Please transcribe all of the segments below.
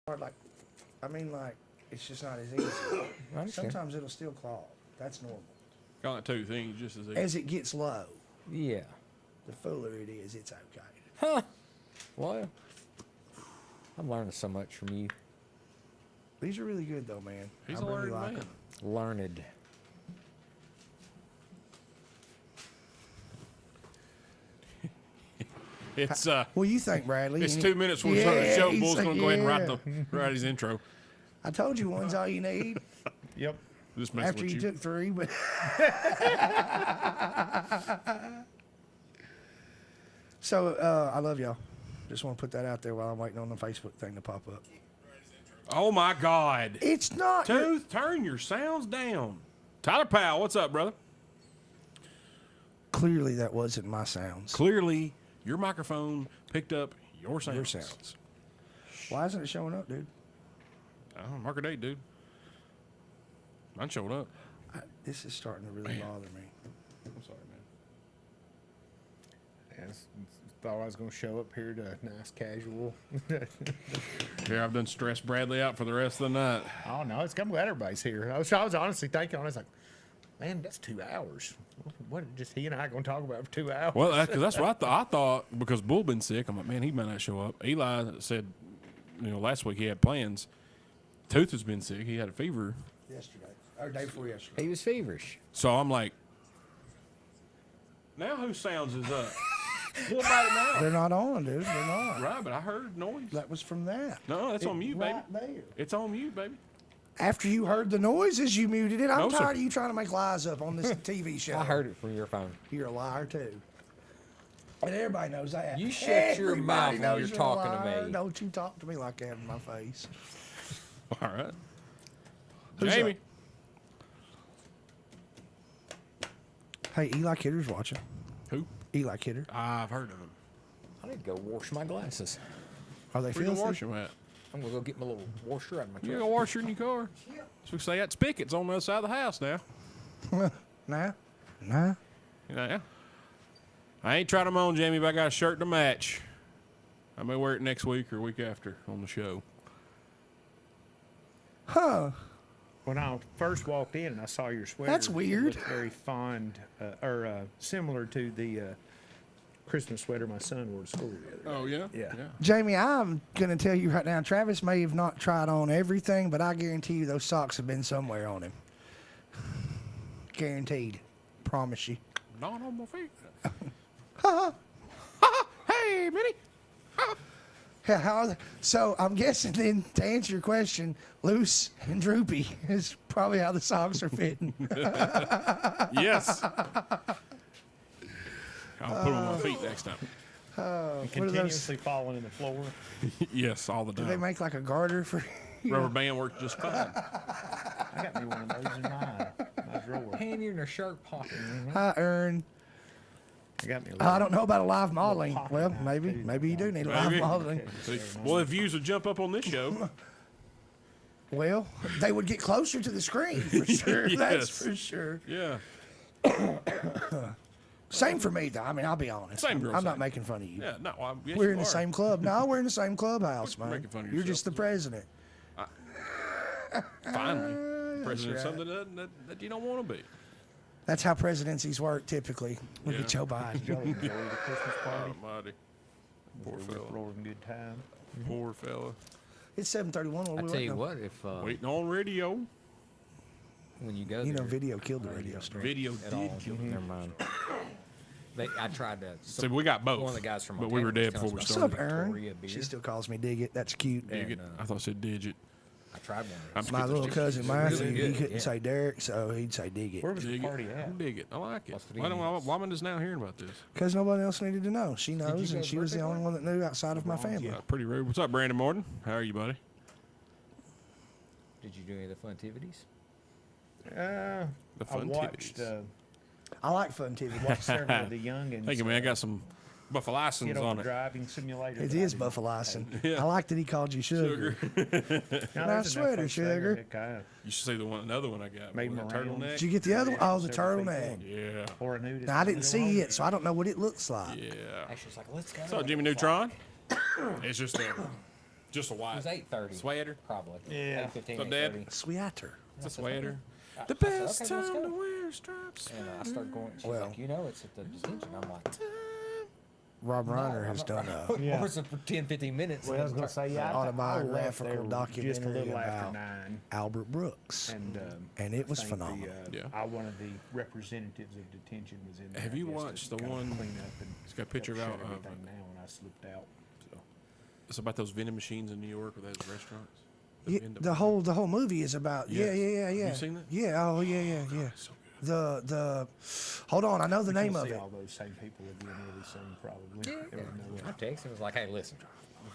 Like, I mean, like, it's just not as easy. I understand. Sometimes it'll still clog. That's normal. Got like two things just as easy. As it gets low, Yeah. the fuller it is, it's okay. Huh. Well, I'm learning so much from you. These are really good, though, man. He's I a really learned like man. them. Learned. It's What do you think, Bradley? it's Any- 2 minutes before we start the show. he's Bull's like, gonna go ahead and yeah. write his intro. I told you one's all you need. Yep. Just messing After with you you. took three, but so I love y'all. Just want to put that out there while I'm waiting on the Facebook thing to pop up. Oh my God! It's not. Tooth, turn your sounds down. Tyler Powell, what's up, brother? Clearly, that wasn't my sounds. Clearly, your microphone picked up your sounds. Your sounds. Why isn't it showing up, dude? Oh, mark a date, dude. Mine showed up. This is starting to really bother me. I'm sorry, man. Thought I was going to show up here to nice casual. Here, I've done stressed Bradley out for the rest of the night. Oh, no, I'm glad everybody's here. I was honestly thinking, I was like, man, that's 2 hours. What, just he and I going to talk about for 2 hours? Well, that's what I thought because Bull been sick. I'm like, man, he might not show up. Eli said, last week he had plans. Tooth has been sick. He had a fever. Yesterday, or day before yesterday. He was feverish. So I'm like, now whose sounds is up? What about it now? They're not on, dude. They're not. Right, but I heard noise. That was from that. No, that's on mute, baby. Right there. It's on mute, baby. After you heard the noises, you muted it. I'm No, sir. tired of you trying to make lies up on this TV show. I heard it from your phone. You're a liar too. And everybody knows that. You shut your Everybody mouth when knows you're a talking to liar. me. Don't you talk to me like that in my face. All right. Who's Jamie. up? Hey, Eli Kidder's watching. Who? Eli Kidder. I've heard of him. I need to go wash my glasses. Are they Where you gonna wash filthy? him at? I'm going to go get my little washer out of my You truck. gonna wash her in your car? So we say that's Pickett's on the other side of the house now. Nah. Nah. Yeah. I ain't trying them on, Jamie, but I got a shirt to match. I may wear it next week or week after on the show. Huh. When I first walked in and I saw your sweater, That's it weird. looked very fond, or similar to the Christmas sweater my son wore to school the other day. Oh, yeah? Yeah. Jamie, I'm going to tell you right now, Travis may have not tried on everything, but I guarantee you those socks have been somewhere on him. Guaranteed. Promise you. Not on my feet. Hey, Minnie. Yeah, so I'm guessing then, to answer your question, loose and droopy is probably how the socks are fitting. Yes. I'll put them on my feet next time. And what are those? continuously falling in the floor. Yes, all the Do they time. make like a garter for Rubber band works just fine. I got me one of those in my drawer. Hand in a shirt pocket. high earn? I got me a I little, don't know about a live modeling. pocket Well, knife, maybe. too. Maybe you do need a Maybe. live modeling. See, well, if views would jump up on this show, Well, they would get closer to the screen for sure. That's Yes. for sure. yeah. Same for me, though. I mean, I'll be honest. Same girl, I'm not same. making fun of you. Yeah, no, yes, We're you in the are. same club. No, we're in the same clubhouse, You're man. making fun of You're just the yourself. president. Finally. President right. something that you don't want to be. That's how presidencies work typically. Look Yeah. at Joe Biden. y'all enjoy the Christmas party. Almighty. Poor Rip fella. roaring good time. Poor fella. It's 7:31. I tell you what, if Waiting on radio. when you go You know, there video killed the radio star. Video at did all, kill never mind. I tried to. See, we got both. One of the guys from but we were Montana dead was before we telling What's us up, about started. Aaron? Victoria beer. She still calls me Digit. That's cute. Yeah. Digit. And, I thought it said digit. I tried one. I'm My little cousin Matthew, really he good, couldn't yeah. say Derek, so he'd say Dig Where it. was the Dig party it. at? Dig it. I like it. What's the Why don't names? Wyman is now hearing about this? Because nobody else needed to know. She you knows, go and to she was the birthday only one that knew outside of my family. Pretty rude. What's up, Brandon Morton? How are you, buddy? Did you do any of the fun activities? The I fun watched, I like fun TV. watched several of the youngins. Thank you, man. I got some Buffalo Get license on on the it. driving simulator. It that I is didn't Buffaloicing. Yeah. I like that he called you Sugar. Now, My there's enough sweater, folks there sugar. that kinda You should see another one I got. Made With that them around. turtleneck. Did you get the other one? Oh, the Several turtleneck. people. Yeah. Or a nudist. Now, I didn't see it, so I don't know what it looks like. Yeah. Actually, it's like, let's go. What's up, Jimmy Neutron? It's just a Just a It white was 8:30. sweater. Probably. Yeah. 8:15, So, Dad- 8:30. Sweater. It's a sweater. I The said, best okay, let's time go. to wear stripes. And I start going. She's Well. like, you know, it's at the detention. I'm like, Rob Reiner no, has I'm done not- a Yeah. Or is it for 10, 15 minutes? Well, I was gonna say, yeah, I left autobiographical there just a documentary little after about 9, Albert Brooks. and it was I think phenomenal. Yeah. one of the representatives of detention was in there. Have I you guess, to watched the kinda one- Clean up and It's got a picture help of shut out everything now when I slipped out. So. It's about those vending machines in New York with those restaurants. Yeah, vending- the whole movie is about Yes. yeah. You seen that? Yeah, oh yeah. So good. The hold on, I know the name We'll of see it. all those same people again really soon, probably. Yeah. There was no- I texted him. Was like, hey, listen.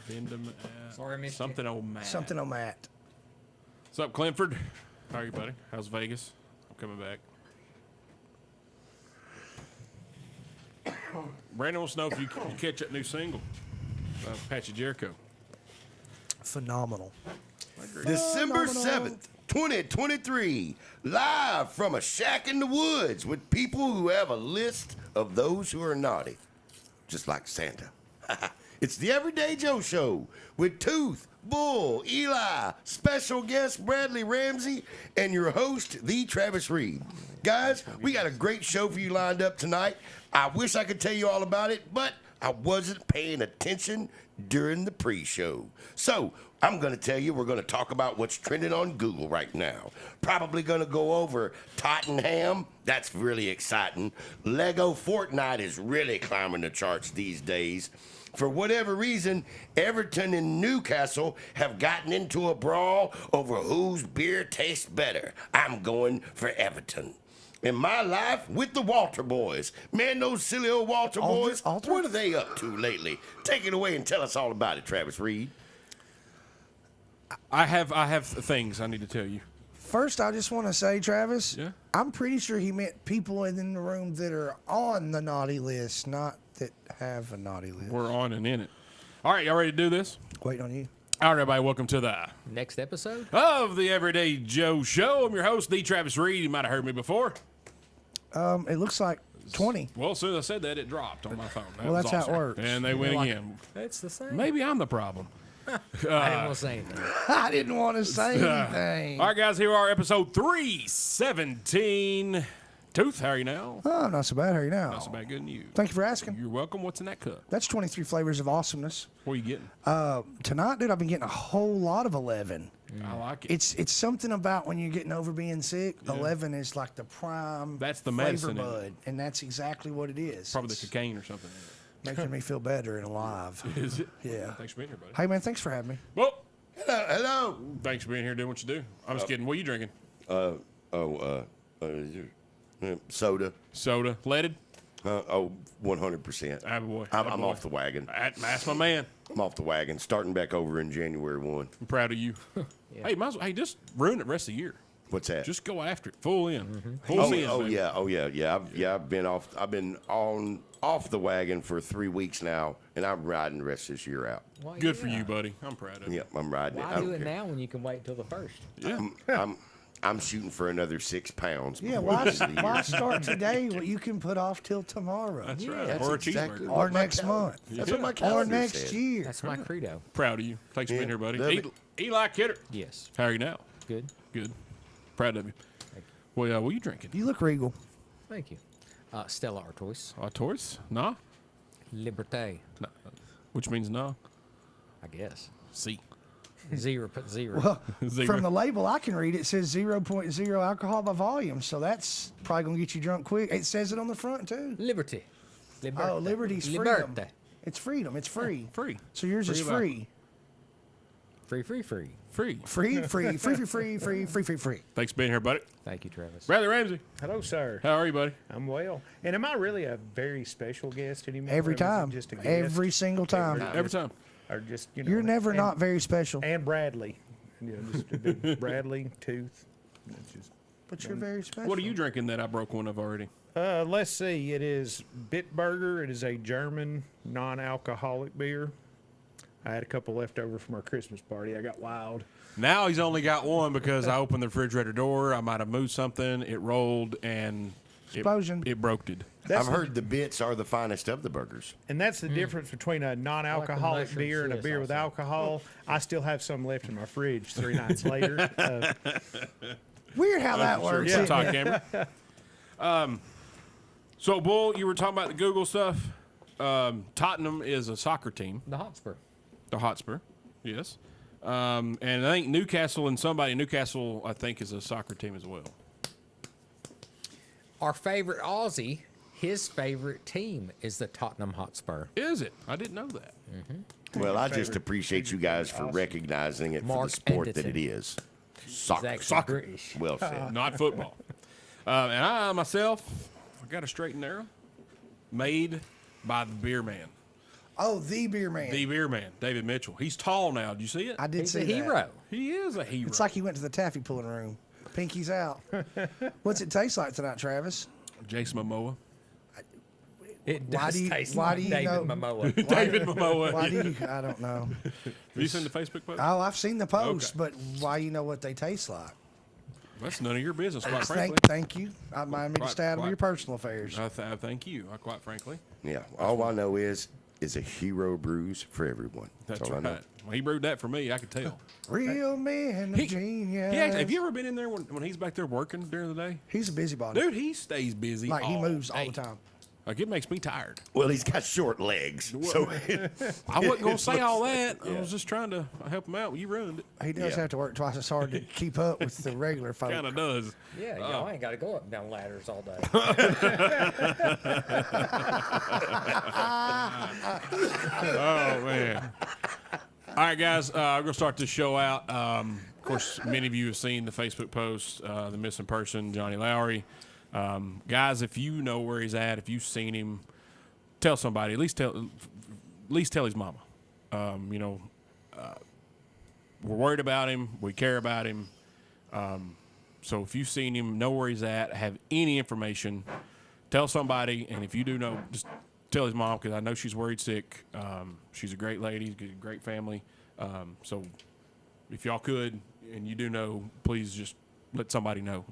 Vending Sorry, I missed you. something old man. Something on Matt. What's up, Clinford? How are you, buddy? How's Vegas? I'm coming back. Brandon wants to know if you catch that new single, Patchy Jericho. Phenomenal. December 7th, 2023, live from a shack in the woods with people who have a list of those who are naughty, just like Santa. It's the Everyday Joe Show with Tooth, Bull, Eli, special guest Bradley Ramsey, and your host, the Travis Reed. Guys, we got a great show for you lined up tonight. I wish I could tell you all about it, but I wasn't paying attention during the pre-show. So I'm going to tell you, we're going to talk about what's trending on Google right now. Probably going to go over Tottenham. That's really exciting. Lego Fortnite is really climbing the charts these days. For whatever reason, Everton and Newcastle have gotten into a brawl over whose beer tastes better. I'm going for Everton. In my life with the Walter boys. Man, those silly old Walter boys, Alter? what are they up to lately? Take it away and tell us all about it, Travis Reed. I have things I need to tell you. First, I just want to say, Travis, Yeah? I'm pretty sure he meant people in the room that are on the naughty list, not that have a naughty list. We're on and in it. All right, y'all ready to do this? Waiting on you. All right, everybody, welcome to the Next episode? of the Everyday Joe Show. I'm your host, the Travis Reed. You might have heard me before. It looks like 20. Well, as soon as I said that, it dropped on my phone. Well, was that's how it awesome. works. And they went Like- again. It's the same. Maybe I'm the problem. I didn't want to say anything. I didn't want to say anything. All right, guys, here are episode 317. Tooth, how are you now? Oh, not so bad. How are you now? Not so bad, good news. Thank you for asking. You're welcome. What's in that cup? That's 23 flavors of awesomeness. What are you getting? Tonight, dude, I've been getting a whole lot of 11. I like it. It's something about when you're getting over being sick. 11 is like the prime That's the flavor medicine in it. bud, and that's exactly what it is. Probably the It's cocaine or something. making me feel better and alive. Is it? Yeah. Thanks for being here, buddy. Hey, man, thanks for having me. Well, Hello. thanks for being here doing what you do. I'm just kidding. What are you drinking? Soda. Soda. Leaded? 100%. Attaboy. I'm Attaboy. off the wagon. That's my man. I'm off the wagon. Starting back over in January 1. I'm proud of you. Hey, might as well, hey, just ruin it the rest of the year. What's that? Just go after it. Full in. Full Oh, in, oh baby. yeah. I've been off. I've been off the wagon for 3 weeks now, and I'm riding the rest of this year out. Well, Good for yeah. you, buddy. I'm proud of you. Yep, I'm riding it. Why I do don't it care. now when you can wait until the first? Yeah. I'm shooting for another 6 pounds. Yeah, before why, the end of the why year. start today what you can put off till tomorrow? That's right. That's Or a exactly cheeseburger. what Or my next month. That's what my Or calendar next said. year. That's my credo. Proud of you. Thanks for Yeah, being here, buddy. love it. Eli Kidder. Yes. How are you now? Good. Good. Proud of you. Well, what are you drinking? You look regal. Thank you. Stella Artois. Taurus? Nah? Liberté, Nah. Which means no. I guess. C. Zero, put zero. Well, Zero. from the label I can read, it says 0.0 alcohol by volume, so that's probably gonna get you drunk quick. It says it on the front too. Liberty. Oh, liberty's freedom. Liberté. It's freedom. It's free. Free. So yours is Free about- free. Free, free, free. Free. Free. Thanks for being here, buddy. Thank you, Travis. Bradley Ramsey. Hello, sir. How are you, buddy? I'm well. And am I really a very special guest anymore? Every Or was it time. Just a guest? Every single time. Every time. Or just, you know. You're never and- not very special. And Bradley. You know, just a big Bradley, Tooth. It's just, But you're very special. What are you drinking that I broke one of already? let's see. It is Bitburger. It is a German non-alcoholic beer. I had a couple left over from our Christmas party. I got wild. Now he's only got one because I opened the refrigerator door. I might have moved something. It rolled, and Explosion. It broke it. That's I've heard the bits are the finest of the burgers. And that's the difference between a non-alcoholic mushroom beer and a Swiss beer with also. alcohol. I still have some left in my fridge 3 nights later. Weird how that Sure, works. yeah. isn't Talk, it? Cameron. So, Bull, you were talking about the Google stuff. Tottenham is a soccer team, The Hotspur. the Hotspur, yes. And I think Newcastle, I think, is a soccer team as well. Our favorite Aussie, his favorite team is the Tottenham Hotspur. Is it? I didn't know that. Well, I just appreciate you guys for recognizing it Mark for the sport that Anderson. it is. He's Soccer. actually Soccer. British. Well said. Not football. And I myself, I got a straight and narrow, made by the beer man. Oh, the beer man. The beer man, David Mitchell. He's tall now. Did you see it? I did He's see a that. hero. He is a hero. It's like he went to the taffy pulling room. Pinky's out. What's it taste like tonight, Travis? Jason Momoa. It Why does do you- taste why like do you David know- Momoa. David Momoa. Why do you? I don't know. Have you seen the Facebook post? Oh, I've seen the post, Okay. but why you know what they taste like? That's none of your business, quite frankly. Thank you. I mind me to Quite- stay out of quite- your personal affairs. I thank you, quite frankly. Yeah. All I know is a hero brews for everyone. That's all I know. right. Well, he brewed that for me. I could tell. Real man of He- genius. He actually, have you ever been in there when he's back there working during the day? He's a busybody. Dude, he stays busy. Like he all moves all day. the time. Like it makes me tired. Well, he's got short legs, so I wasn't gonna say all that. I was just trying to help him out. You ruined it. He does Yeah. have to work twice as hard to keep up with the regular folk. Kind of does. Yeah, y'all ain't got to go up and down ladders all day. Oh man. All right, guys. I'm gonna start this show out. Of course, many of you have seen the Facebook post, the missing person, Johnny Lowry. Guys, if you know where he's at, if you've seen him, tell somebody. At least tell his mama. We're worried about him. We care about him. So if you've seen him, know where he's at, have any information, tell somebody. And if you do know, just tell his mom, because I know she's worried sick. She's a great lady, great family. So if y'all could, and you do know, please just let somebody know,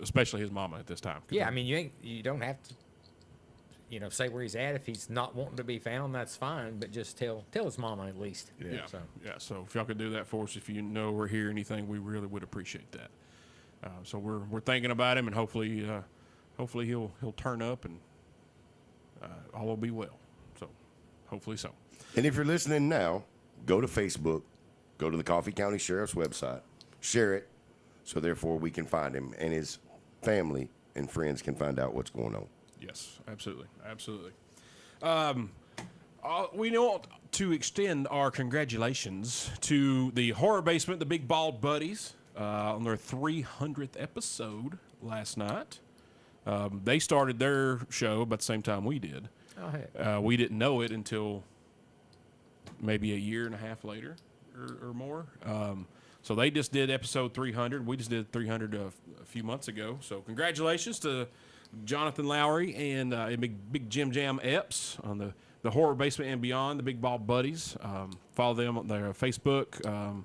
especially his mama at this time. 'Cause Yeah, I mean, you don't have to, say where he's at. If he's not wanting to be found, that's fine. But just tell his mama at least. Yeah, So. yeah. So if y'all could do that for us, if you know or hear anything, we really would appreciate that. So we're thinking about him, and hopefully he'll turn up, and all will be well. So hopefully so. And if you're listening now, go to Facebook, go to the Coffee County Sheriff's website, share it, so therefore we can find him and his family and friends can find out what's going on. Yes, absolutely, absolutely. We want to extend our congratulations to the Horror Basement, the Big Bald Buddies, on their 300th episode last night. They started their show about the same time we did. Oh, heck. We didn't know it until maybe a year and a half later or more. So they just did episode 300. We just did 300 a few months ago. So congratulations to Jonathan Lowry and Big Jim Jam Epps on the Horror Basement and Beyond, the Big Bald Buddies. Follow them on their Facebook.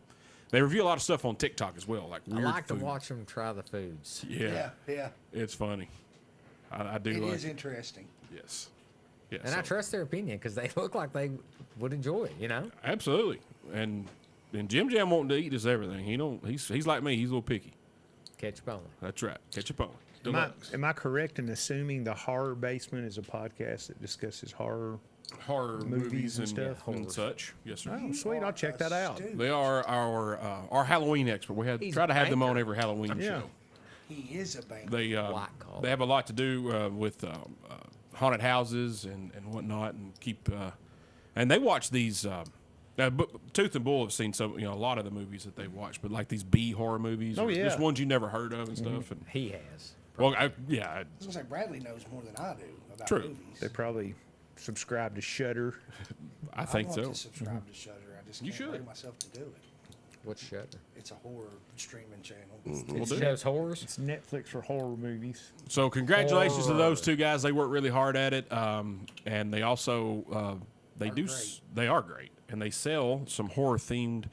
They review a lot of stuff on TikTok as well, like I weird like food. to watch them try the foods. Yeah, Yeah. it's funny. I do It like is interesting. Yes. Yes. And I trust their opinion because they look like they would enjoy it, Absolutely. And Jim Jam wanting to eat just everything. He's like me. He's a little picky. Catch bone. That's right. Catch up on. Am I correct in assuming the Horror Basement is a podcast that discusses horror? Horror movies and stuff. and such. Yes, sir. Oh, sweet! I'll check that out. They are our Halloween expert. We He's try to a have them on banker. every Halloween Yeah. show. He is a bank. They White collar. they have a lot to do with haunted houses and whatnot, and keep and they watch these. Tooth and Bull have seen some, a lot of the movies that they watch, but like these B horror movies, Oh, or yeah. just ones you never heard of and stuff. And He has. well, I was gonna say Bradley knows more than I do about True. movies. They probably subscribe to Shudder. I think I so. want to subscribe to Shudder. I just You can't should. bring myself to do it. What's Shutter? It's a horror streaming channel. We'll It do. shows horrors. It's Netflix for horror movies. So congratulations to those two guys. They work really hard at it, and they also they are great, and they sell some horror themed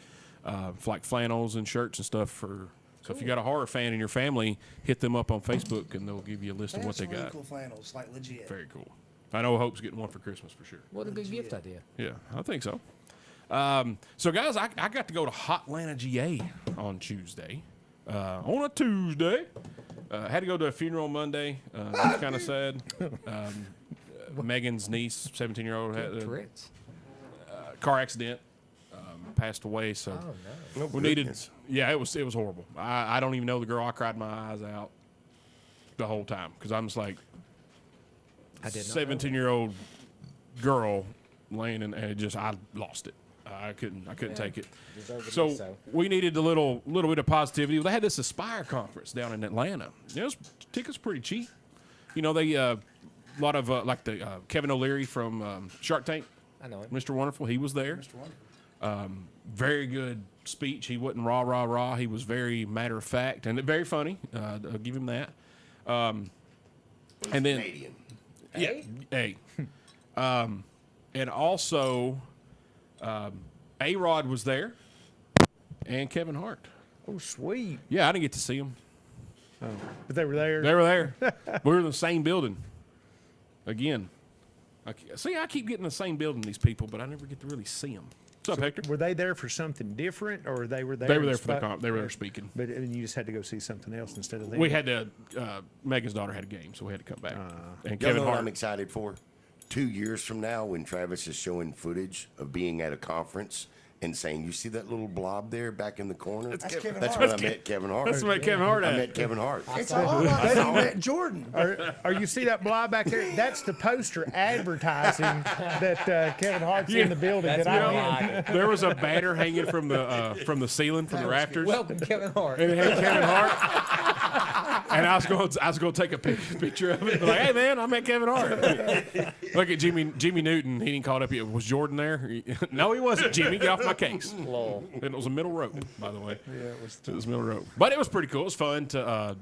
like flannels and shirts and stuff for So if you got a horror fan in your family, hit them up on Facebook and they'll give you a list They of have what they some really got. cool flannels, like legit. Very cool. I know Hope's getting one for Christmas for sure. What a good gift idea. Yeah, I think so. So guys, I got to go to Hotlanta, GA on Tuesday. On a Tuesday. Had to go to a funeral Monday. It's kind of sad. Megan's niece, 17-year-old, had a Tourette's. car accident. Passed away, so Oh, no. No we needed. goodness. Yeah, it was horrible. I don't even know the girl. I cried my eyes out the whole time because I'm just like I did not know that. 17-year-old girl laying in, and I lost it. I couldn't take it. Deservedly So so. we needed a little bit of positivity. They had this Aspire conference down in Atlanta. Tickets pretty cheap. You know, they a lot of like the Kevin O'Leary from Shark Tank, I know it. Mr. Wonderful. He was there. Mr. Wonderful. Very good speech. He wasn't rah rah rah. He was very matter of fact and very funny. I'll give him that. And then Canadian. yeah, hey. And also, A-Rod was there, and Kevin Hart. Oh, sweet. Yeah, I didn't get to see them. But they were there. They were there. We were in the same building. Again, I keep getting the same building, these people, but I never get to really see them. What's up, Hector? Were they there for something different, or they were there? They were in there for the spot- they were there speaking. But and you just had to go see something else instead of them. We had to. Megan's daughter had a game, so we had to come back. And Y'all Kevin know what I'm Hart. excited for? 2 years from now, when Travis is showing footage of being at a conference and saying, "You see that little blob there back in the corner? That's Kevin That's Hart. when I met Kevin Hart. That's what Kevin Hart I had. met Kevin Hart. It's all about that he met Jordan. Or you see that blob back there? That's the poster advertising that Kevin Hart's in the building That's that what I'm in. I like. There was a banner hanging from the ceiling from the rafters. Welcome, Kevin Hart. And it had Kevin Hart. And I was going to take a picture of it. Be like, hey man, I met Kevin Hart. Look at Jimmy Newton. He didn't call it up yet. Was Jordan there? No, he wasn't. Jimmy, get off my case. Lol. And it was a middle rope, by the way. Yeah, it was middle rope. But it was pretty cool. It was fun to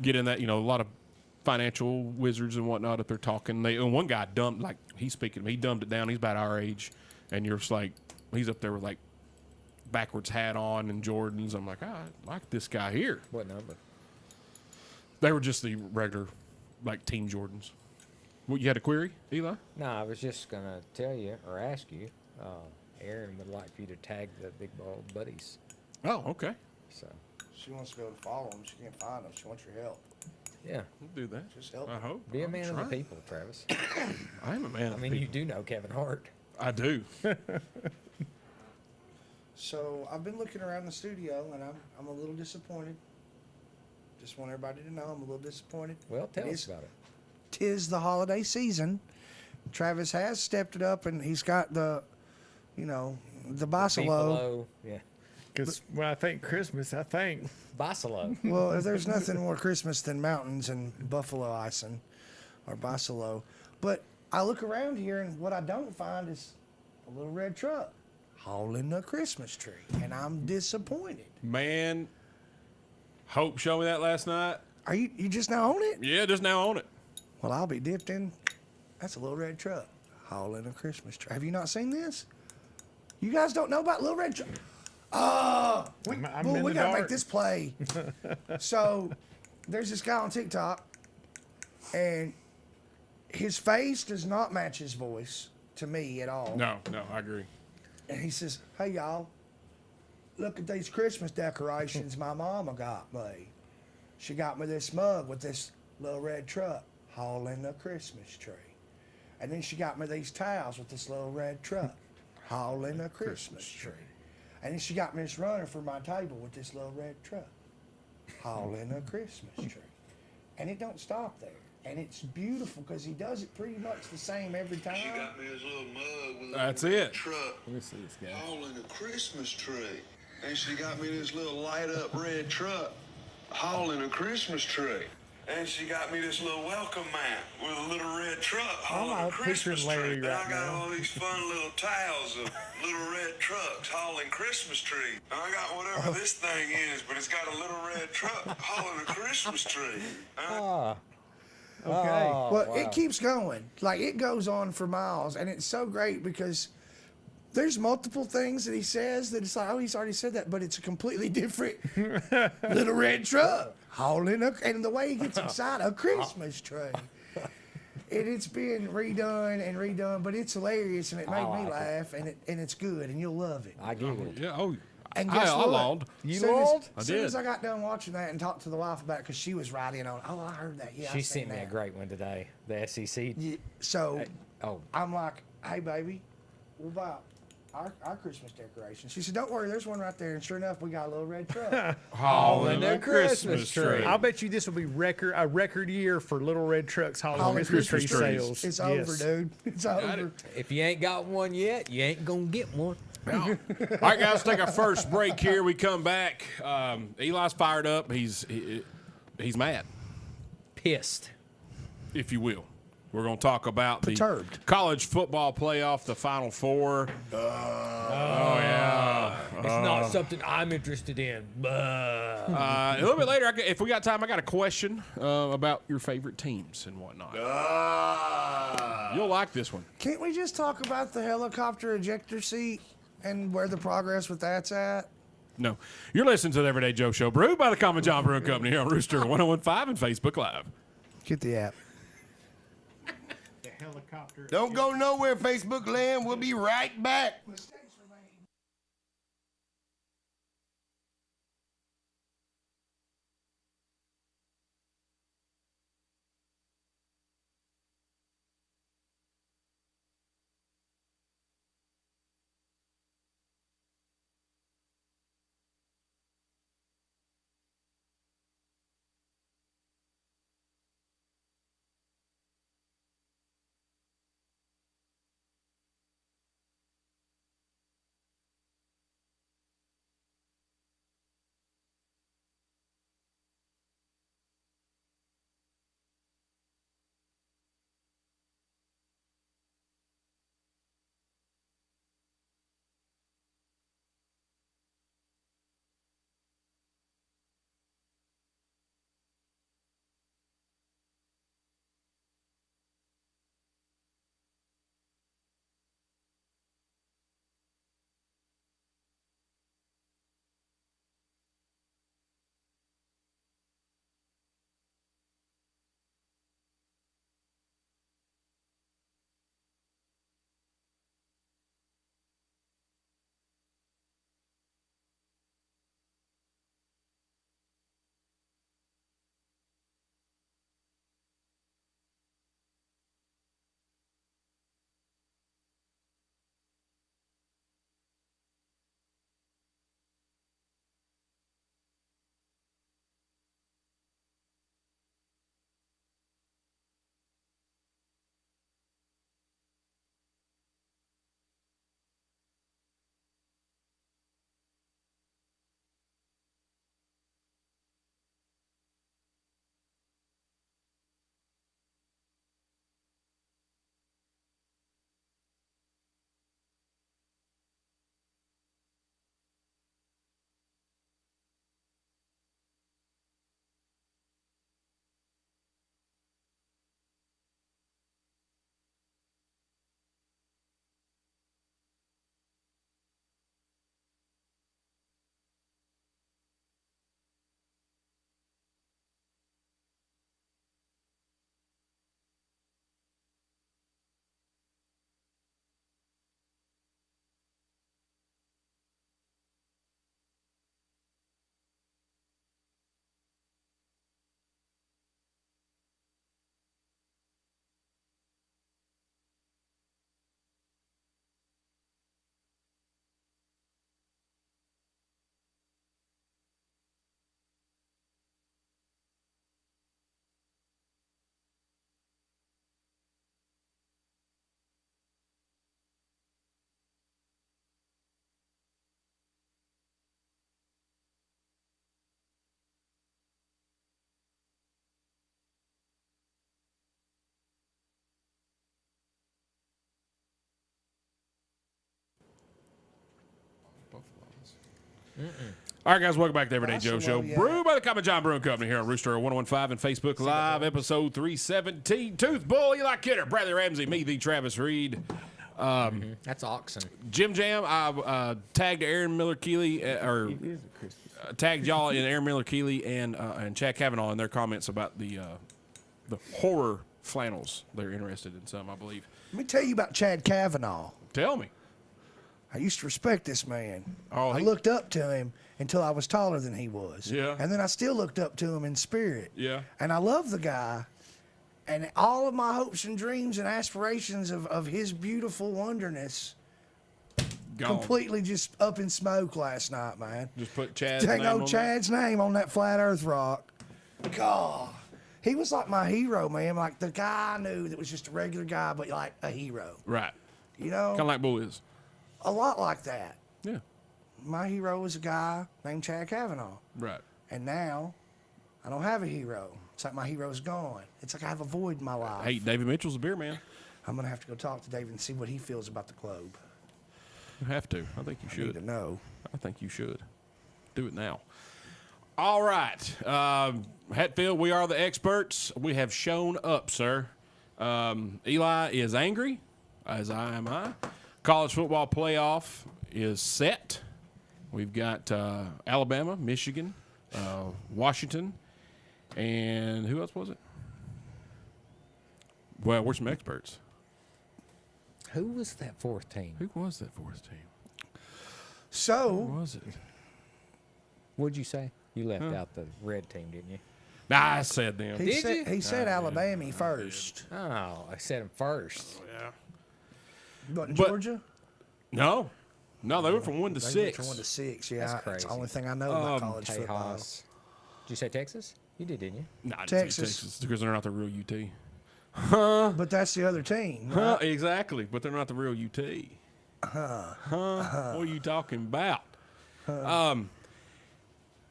get in that. You know, a lot of financial wizards and whatnot that they're talking. And one guy dumped, like, he's speaking to me. He dumbed it down. He's about our age. And you're just like, he's up there with like backwards hat on and Jordans. I'm like, I like this guy here. What number? They were just the regular, like, Team Jordans. What, you had a query, Eli? No, I was just going to tell you or ask you. Aaron would like for you to tag the Big Bald Buddies. Oh, okay. So, She wants to be able to follow him. She can't find him. She wants your help. yeah. We'll do that. Just help. I hope. Be a I'm man of trying. the people, Travis. I am a man I of mean, the you people. do know Kevin Hart. I do. So I've been looking around the studio, and I'm a little disappointed. Just want everybody to know I'm a little disappointed. Well, tell It us is- about it. 'Tis the holiday season. Travis has stepped it up, and he's got the Basilo. Beefalo. Yeah. Because when I think Christmas, I think Basilo. Well, if there's nothing more Christmas than mountains and buffalo icing or Basilo. But I look around here, and what I don't find is a little red truck hauling a Christmas tree, and I'm disappointed. Man, Hope showed me that last night. Are you just now on it? Yeah, just now on it. Well, I'll be dipped in. That's a little red truck hauling a Christmas tree. Have you not seen this? You guys don't know about little red truck? We I'm well, in we the gotta make dark. this play. So, there's this guy on TikTok, and his face does not match his voice to me at all. No, I agree. And he says, "Hey y'all, look at these Christmas decorations my mama got me. She got me this mug with this little red truck hauling a Christmas tree. And then she got me these towels with this little red truck hauling a Christmas tree. And then she got me this runner for my table with this little red truck hauling a Christmas tree." And it don't stop there. And it's beautiful because he does it pretty much the same every She time. got me this little mug with a That's little it. truck Let me see this guy. hauling a Christmas tree. And she got me this little light up red truck hauling a Christmas tree. And she got me this little welcome mat with a little red truck hauling I'm a Christmas picturing Larry tree. And right I got now. all these fun little towels of little red trucks hauling Christmas trees. And I got whatever this thing is, but it's got a little red truck hauling a Christmas tree. Ah. okay. Well, wow. it keeps going. Like, it goes on for miles, and it's so great because there's multiple things that he says that it's like, oh, he's already said that, but it's a completely different little red truck hauling and the way he gets excited, a Christmas tree. And it's been redone and redone, but it's hilarious and it made me laugh and it's good and you'll love it. I get it. Yeah. Oh, And guess I what? lolled. You Soon as- lolled? I soon did. as I got done watching that and talked to the wife about it, because she was right in on, oh, I heard that. Yeah, I She seen sent me a that. great one today. The SEC. Yeah, so Oh, I'm like, hey, baby, what about our Christmas decorations? She said, don't worry, there's one right there. And sure enough, we got a little red truck. Hauling a Christmas tree. I'll bet you this will be a record year for Little Red Trucks hauling Hauling Christmas tree Christmas trees. sales. It's Yes. over, dude. It's over. if you ain't got one yet, you ain't gonna get one. All right, guys, let's take our first break here. We come back. Eli's fired up. He's mad, Pissed. if you will. We're going to talk about Perturbed. the college football playoff, the Final Four. It's not something I'm interested in. A little bit later, if we got time, I got a question about your favorite teams and whatnot. You'll like this one. Can't we just talk about the helicopter ejector seat and where the progress with that's at? No. You're listening to the Everyday Joe Show, brewed by the Common John Brewing Company here on Rooster 1015 and Facebook Live. Get the app. The helicopter. Don't go nowhere, Facebook land. We'll be right back. All right, guys, welcome back to Everyday Joe Show. Buffalo, yeah. Brewed by the Common John Brewing Company here on Rooster 1015 and Facebook Live, episode 317. Tooth Bull, Eli Kidder, Bradley Ramsey, me, the Travis Reed. That's oxen. Jim Jam, I tagged Aaron Miller Keeley, tagged y'all in Aaron Miller Keeley and Chad Kavanaugh in their comments about the horror flannels. They're interested in some, I believe. Let me tell you about Chad Kavanaugh. Tell me. I used to respect this man. Oh, I he- looked up to him until I was taller than he was. Yeah. And then I still looked up to him in spirit. Yeah. And I love the guy. And all of my hopes and dreams and aspirations of his beautiful wonderness Gone. completely just up in smoke last night, man. Just put Chad's Dang name on old there. Chad's name on that flat earth rock. God. He was like my hero, man. Like the guy I knew that was just a regular guy, but like a hero. Right. You know? Kind of like Bull is. A lot like that. Yeah. My hero was a guy named Chad Kavanaugh. Right. And now I don't have a hero. It's like my hero's gone. It's like I have a void in my life. Hey, David Mitchell's a beer man. I'm going to have to go talk to David and see what he feels about the Globe. You have to. I think you I need should. to know. I think you should. Do it now. All right. Hatfield, we are the experts. We have shown up, sir. Eli is angry, as am I. College football playoff is set. We've got Alabama, Michigan, Washington, and who else was it? Well, we're some experts. Who was that fourth team? Who was that fourth team? Who So, was it? What'd you say? You left out the red team, didn't you? Nah, I said them. he Did said, you? he said Alabama first. Oh, I said him first. Yeah. But in But- Georgia? No. No, they went from 1 to They 6. went from 1 to 6. Yeah, That's that's crazy. the only thing I know about college football. Tejas. Did you say Texas? You did, didn't you? Nah, I didn't say Texas. Texas because they're not the real UT. But that's the other team. Huh, exactly, but they're not the real UT. Huh? What are you talking about?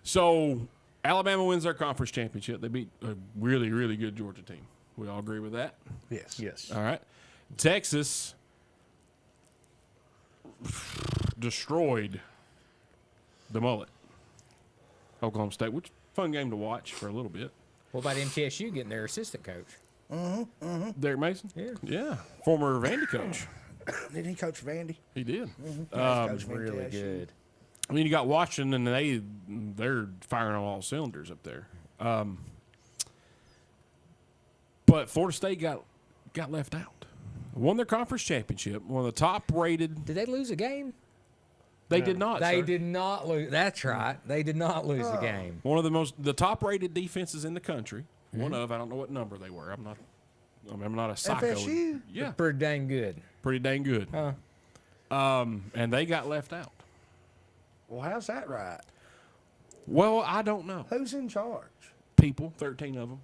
So Alabama wins their conference championship. They beat a really, really good Georgia team. We all agree with that? Yes. Yes. All right. Texas destroyed the Mullet. Oklahoma State, which fun game to watch for a little bit. What about MTSU getting their assistant coach? Derek Mason? Yeah. Yeah. Former Vandy coach. Didn't he coach Vandy? He did. Coach Really MTSU. good. I mean, you got Washington, and they're firing on all cylinders up there. But Florida State got left out. Won their conference championship. One of the top-rated. Did they lose a game? They did not. They sir. did not lose. That's right. They did not lose a game. One of the top-rated defenses in the country. One of, I don't know what number they were. I'm not a psycho. FSU? Yeah, Pretty dang good. pretty dang good. Huh. And they got left out. Well, how's that right? Well, I don't know. Who's in charge? People, 13 of them.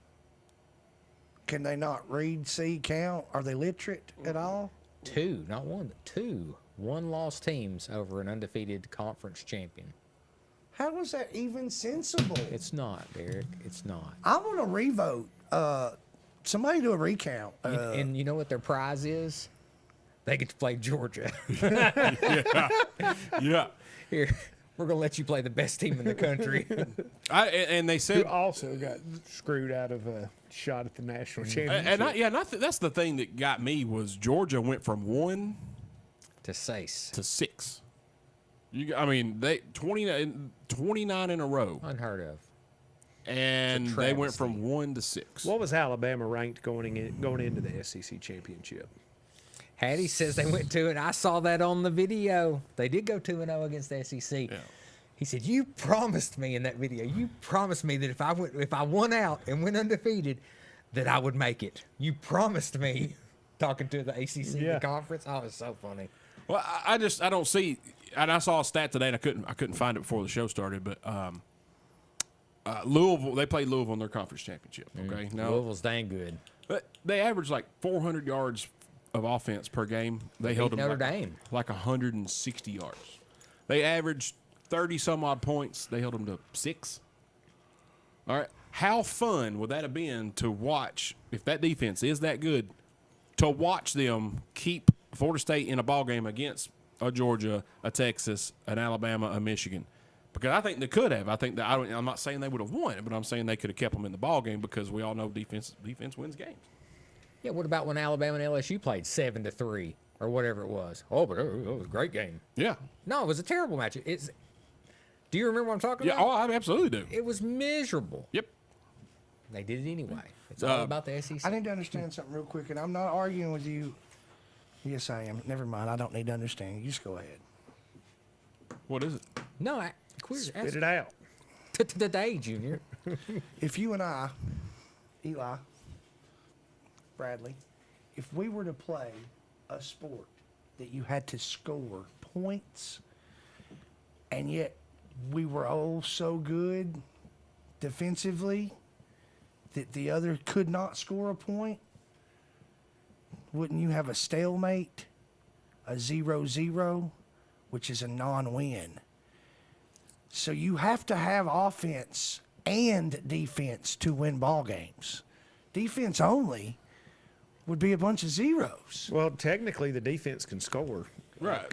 Can they not read, see, count? Are they literate at all? Two, not one, but two. One-loss teams over an undefeated conference champion. How was that even sensible? It's not, Derek. It's not. I want to revote. Somebody do a recount. And you know what their prize is? They get to play Georgia. Yeah. Here, we're gonna let you play the best team in the country. And they Who said, also got screwed out of a shot at the national championship. that's the thing that got me was Georgia went from 1 to Sace. to 6. They 29 in a row, Unheard of. and It's a they went travesty. from 1 to 6. What was Alabama ranked going into the SEC championship? Hattie says they went 2, and I saw that on the video. They did go 2-0 against the SEC. Yeah. He said, "You promised me in that video. You promised me that if I won out and went undefeated, that I would make it. You promised me." Talking to the ACC Yeah. the conference. Oh, it's so funny. Well, I don't see. And I saw a stat today, and I couldn't find it before the show started. But Louisville, they played Louisville in their conference championship. Okay, now Louisville's dang good. they averaged like 400 yards of offense per game. They held them Notre Dame. like 160 yards. They averaged 30 some odd points. They held them to 6. All right, how fun would that have been to watch if that defense is that good? To watch them keep Florida State in a ball game against a Georgia, a Texas, an Alabama, a Michigan, because I think they could have. I think that I'm not saying they would have won, but I'm saying they could have kept them in the ball game because we all know defense wins games. Yeah, what about when Alabama and LSU played 7-3? or whatever it was. Oh, but it was a great game. Yeah. No, it was a terrible match. Do you remember what I'm talking Yeah. about? Oh, I absolutely do. It was miserable. Yep. They did it anyway. It's all about the SEC. I need to understand something real quick, and I'm not arguing with you. Yes, I am. Never mind. I don't need to understand. You just go ahead. What is it? No, queer. Spit it out. Today, Junior. If you and I, Eli, Bradley, if we were to play a sport that you had to score points, and yet we were oh so good defensively that the other could not score a point, wouldn't you have a stalemate, a 0-0, which is a non-win? So you have to have offense and defense to win ball games. Defense only would be a bunch of zeros. Well, technically, the defense can score. Right.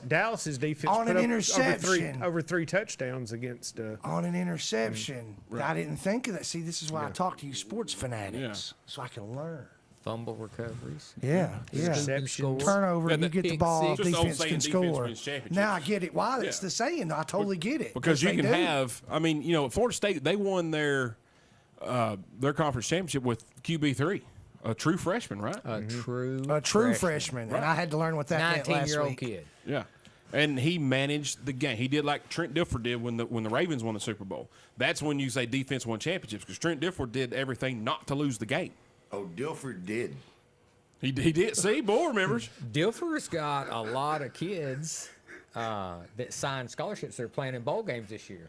Dallas's defense On put an up interception. over three touchdowns against. On an interception. I didn't think of that. See, this is why I talk to you sports fanatics, Yeah. so I can learn. Fumble recoveries. Yeah, yeah. Interceptions. Turnover, Yeah, you the get the pick ball, six. Just old defense saying can defense score. wins championships. Now I get it. Why? It's Yeah. the saying. I totally get it. Because you they can do. have, I mean, you know, Florida State, they won their conference championship with QB3, a true freshman, right? A true freshman. And I had to learn what that meant last 19-year-old week. kid. Yeah. And he managed the game. He did like Trent Dilfer did when the Ravens won the Super Bowl. That's when you say defense won championships, because Trent Dilfer did everything not to lose the game. Oh, Dilford did. He did. See, boy, remembers. Dilfer's got a lot of kids that signed scholarships that are playing in bowl games this year.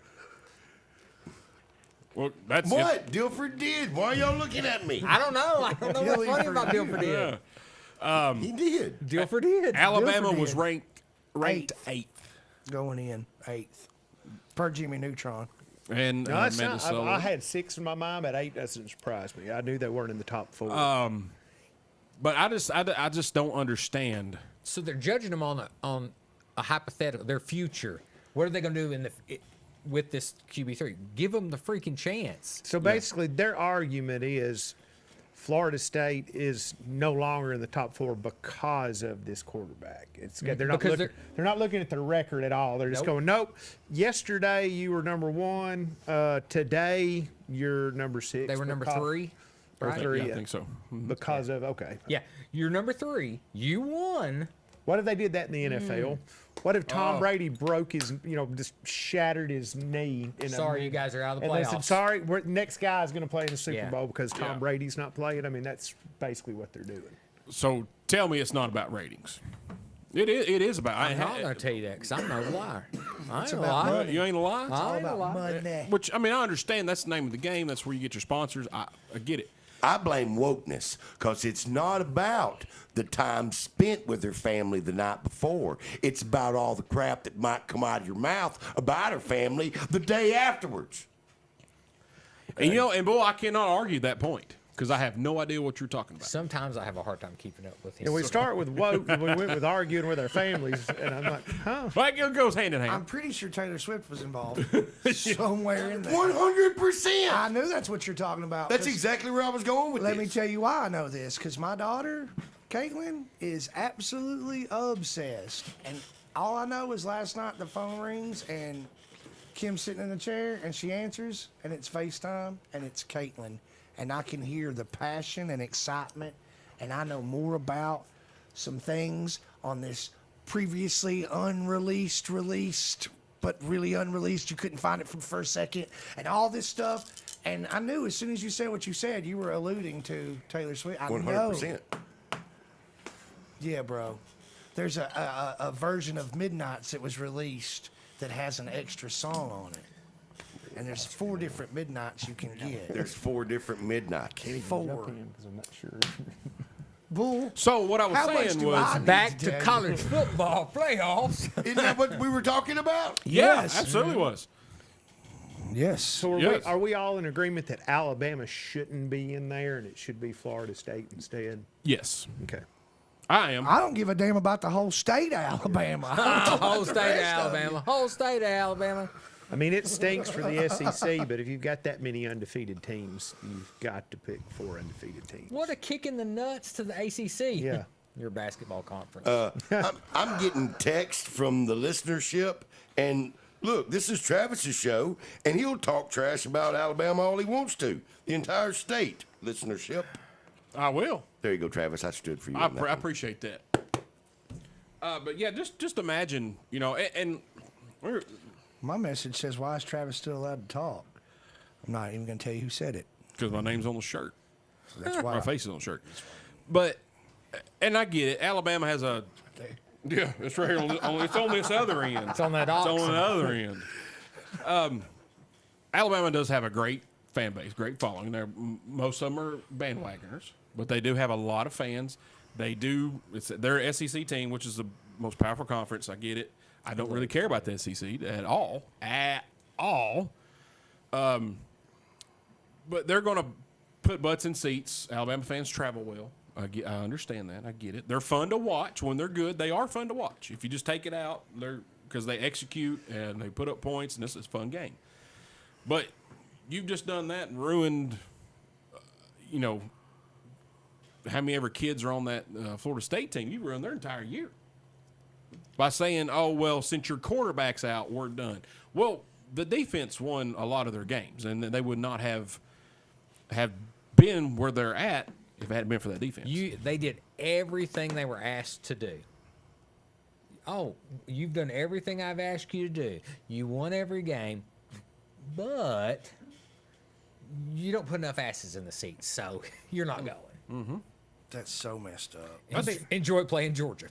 Well, that's What? Dilford did. Why are y'all looking at me? I don't know. I don't know what's funny about Dilfer did. Yeah. He did. Dilfer did. Alabama Dilfer was did. ranked eighth. Going in 8th. Per Jimmy Neutron. And No, it's not. Minnesota. I had 6 in my mind, but 8 doesn't surprise me. I knew they weren't in the top 4. But I just don't understand. So they're judging them on a hypothetical, their future. What are they going to do with this QB3? Give them the freaking chance. So basically, their argument is Florida State is no longer in the top 4 because of this quarterback. They're not Because looking. They're not looking at their record at all. They're just Nope. going, nope. Yesterday you were number 1. Today you're number 6. They were number because- 3. or right? 3. Yeah, I yeah. think so. Because of okay. Yeah, you're number 3. You won. What if they did that in the NFL? What if Tom Brady broke his, just shattered his knee? Sorry, you guys are out of the And they said, playoffs. sorry, next guy's going to play in the Super Yeah. Bowl because Tom Yeah. Brady's not playing. I mean, that's basically what they're doing. So tell me it's not about ratings. It is about. I'm not going to tell you that because I'm no liar. I ain't a about liar. money. You ain't a lie. I ain't a About liar. money. Which I mean, I understand that's the name of the game. That's where you get your sponsors. I get it. I blame wokeness because it's not about the time spent with her family the night before. It's about all the crap that might come out of your mouth about her family the day afterwards. And and boy, I cannot argue that point because I have no idea what you're talking about. Sometimes I have a hard time keeping up with him. And we start with woke, we went with arguing with our families, and I'm like, huh? Like it goes hand in hand. I'm pretty sure Taylor Swift was involved somewhere in there. 100%. I knew that's what you're talking about. That's 'cause exactly where I was going with Let me this. tell you why I know this. Because my daughter, Caitlin, is absolutely obsessed. And all I know is last night the phone rings and Kim's sitting in the chair and she answers and it's FaceTime and it's Caitlin. And I can hear the passion and excitement. And I know more about some things on this previously released, but really unreleased. You couldn't find it from the first second and all this stuff. And I knew as soon as you said what you said, you were alluding to Taylor Swift. I know. 100%. Yeah, bro. There's a version of Midnights that was released that has an extra song on it. And there's 4 different Midnights you can get. There's 4 different midnight. 4. Because I'm not sure. Bull. So what I was How much saying do was, I need Back to to tell you? college football playoffs. Isn't that what we were talking about? yeah, Yes. absolutely was. Yes. So Yes. are we all in agreement that Alabama shouldn't be in there and it should be Florida State instead? Yes, Okay. I am. I don't give a damn about the whole state of Alabama. Whole state of Alabama. Whole state of Alabama. I mean, it stinks for the SEC, but if you've got that many undefeated teams, you've got to pick 4 undefeated teams. What a kick in the nuts to the ACC. Yeah. your basketball conference. I'm getting text from the listenership, and look, this is Travis's show, and he'll talk trash about Alabama all he wants to. The entire state listenership. I will. There you go, Travis. I stood for you. I on that one. appreciate that. But yeah, just imagine, you know, and we're My message says, why is Travis still allowed to talk? I'm not even going to tell you who said it. because my name's on the shirt. So that's why. My face is on the shirt. But, and I get it. Alabama has a, yeah, it's right here. It's on this other end. It's on that It's oxen. on the other end. Alabama does have a great fan base, great following. Most of them are bandwagoners, but they do have a lot of fans. They do. It's their SEC team, which is the most powerful conference. I get it. I don't really care about the SEC at all. But they're going to put butts in seats. Alabama fans travel well. I understand that. I get it. They're fun to watch when they're good. They are fun to watch. If you just take it out, because they execute and they put up points, and this is a fun game. But you've just done that and ruined, you know, how many ever kids are on that Florida State team. You ruined their entire year by saying, oh, well, since your quarterback's out, we're done. Well, the defense won a lot of their games, and they would not have been where they're at if it hadn't been for that defense. They did everything they were asked to do. Oh, you've done everything I've asked you to do. You won every game, but you don't put enough asses in the seats, so you're not going. That's so messed up. Enjoy playing Georgia.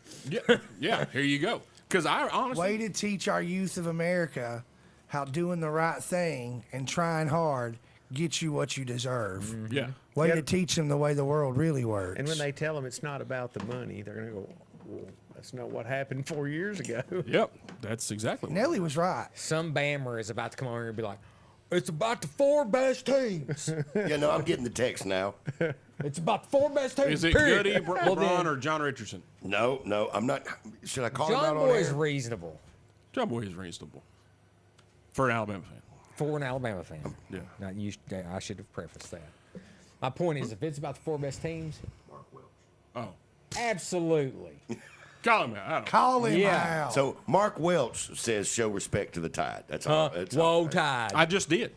Yeah, here you go. Because I honestly, Way to teach our youth of America how doing the right thing and trying hard gets you what you deserve. yeah, Way Yeah. to teach them the way the world really works. And when they tell them it's not about the money, they're going to go, well, that's not what happened 4 years ago. yep, that's exactly what. Nelly was right. Some Bammer is about to come over here and be like, it's about the 4 best teams. Yeah, no, I'm getting the text now. It's about the 4 best teams. Is it period. Goody, Well, LeBron, then, or John Richardson? No, I'm not. Should I call him John out on Boy is air? reasonable John Boy is reasonable for an Alabama fan. for an Alabama fan. Yeah. Not you, I should have prefaced that. My point is, if it's about the 4 best teams, Oh, absolutely. call him out. I don't. Call him Yeah. out. So Mark Welch says, "Show respect to the Tide." That's all. That's all. Whoa, Tide. I just did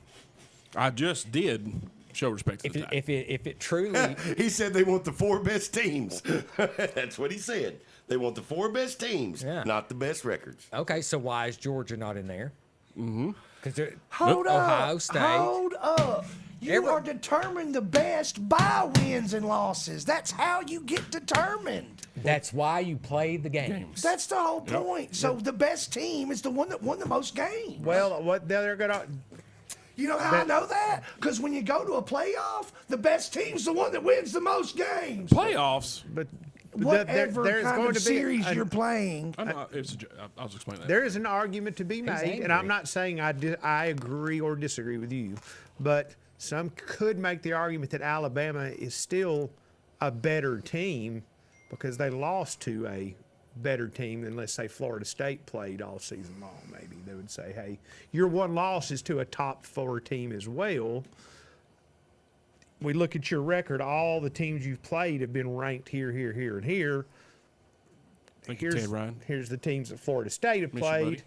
show respect to If the it, Tide. if it truly, He said they want the 4 best teams. That's what he said. They want the 4 best teams, Yeah. not the best records. okay, so why is Georgia not in there? Mm-hmm. Because Hold up. Ohio State. Hold up. You Every- are determined the best by wins and losses. That's how you get determined. That's why you play the games. That's the whole point. So the best team is the one that won the most games. Well, what they're going to. You know how I know that? Because when you go to a playoff, the best team's the one that wins the most games. Playoffs. But Whatever there's kind going of to be series you're playing. I know, I'll just explain that. There is an argument to be made, and I'm angry. not saying I agree or disagree with you, but some could make the argument that Alabama is still a better team because they lost to a better team than, let's say, Florida State played all season long. Maybe they would say, hey, your one loss is to a top 4 team as well. We look at your record, all the teams you've played have been ranked here, and here. Thank you, Ted Ryan. Here's the teams that Florida State have Miss you, buddy. played.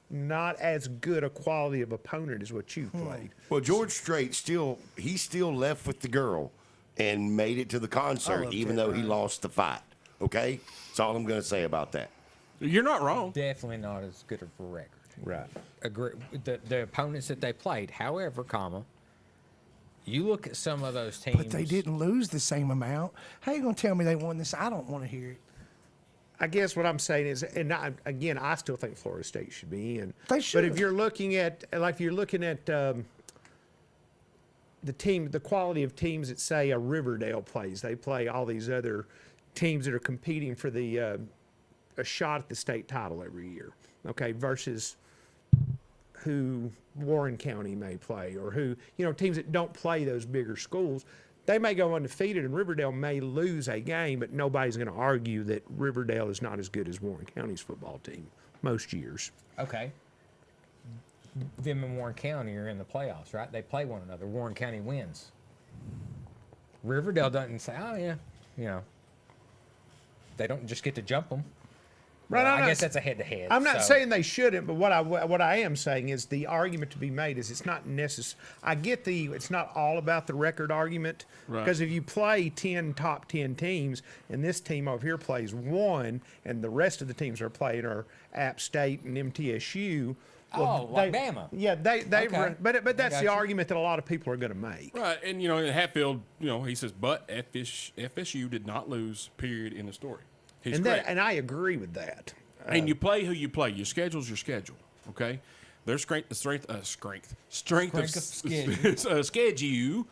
Not as good a quality of opponent as what you've played. Well, George Strait still left with the girl and made it to the concert, love even Ted though he Ryan. lost the fight. Okay, that's all I'm going to say about that. You're not wrong. Definitely not as good of a record. Right. Agree. The opponents that they played, however, you look at some of those teams. But they didn't lose the same amount. How you going to tell me they won this? I don't want to hear it. I guess what I'm saying is, and again, I still think Florida State should be in. They But should. if you're looking at, the team, the quality of teams that say a Riverdale plays, they play all these other teams that are competing for the a shot at the state title every year. Okay, versus who Warren County may play, or who, teams that don't play those bigger schools. They may go undefeated and Riverdale may lose a game, but nobody's going to argue that Riverdale is not as good as Warren County's football team most years. Okay. Them and Warren County are in the playoffs, right? They play one another. Warren County wins. Riverdale doesn't say, oh, yeah, They don't just get to jump them. Right, Well, I'm I not guess s- that's a head-to-head. I'm not so- saying they shouldn't, but what I am saying is the argument to be made is it's not necessary. I get it's not all about the record argument, Right. because if you play 10 top 10 teams and this team over here plays one and the rest of the teams are playing are App State and MTSU. Oh, like Bama. Yeah, they Okay. but that's I the got you. argument that a lot of people are going to make. Right, and you know, in Hatfield, you know, he says, but FSU did not lose. Period. In the story. He's And correct. I agree with that. And you play who you play. Your schedule's your schedule. Okay, their strength of schedule.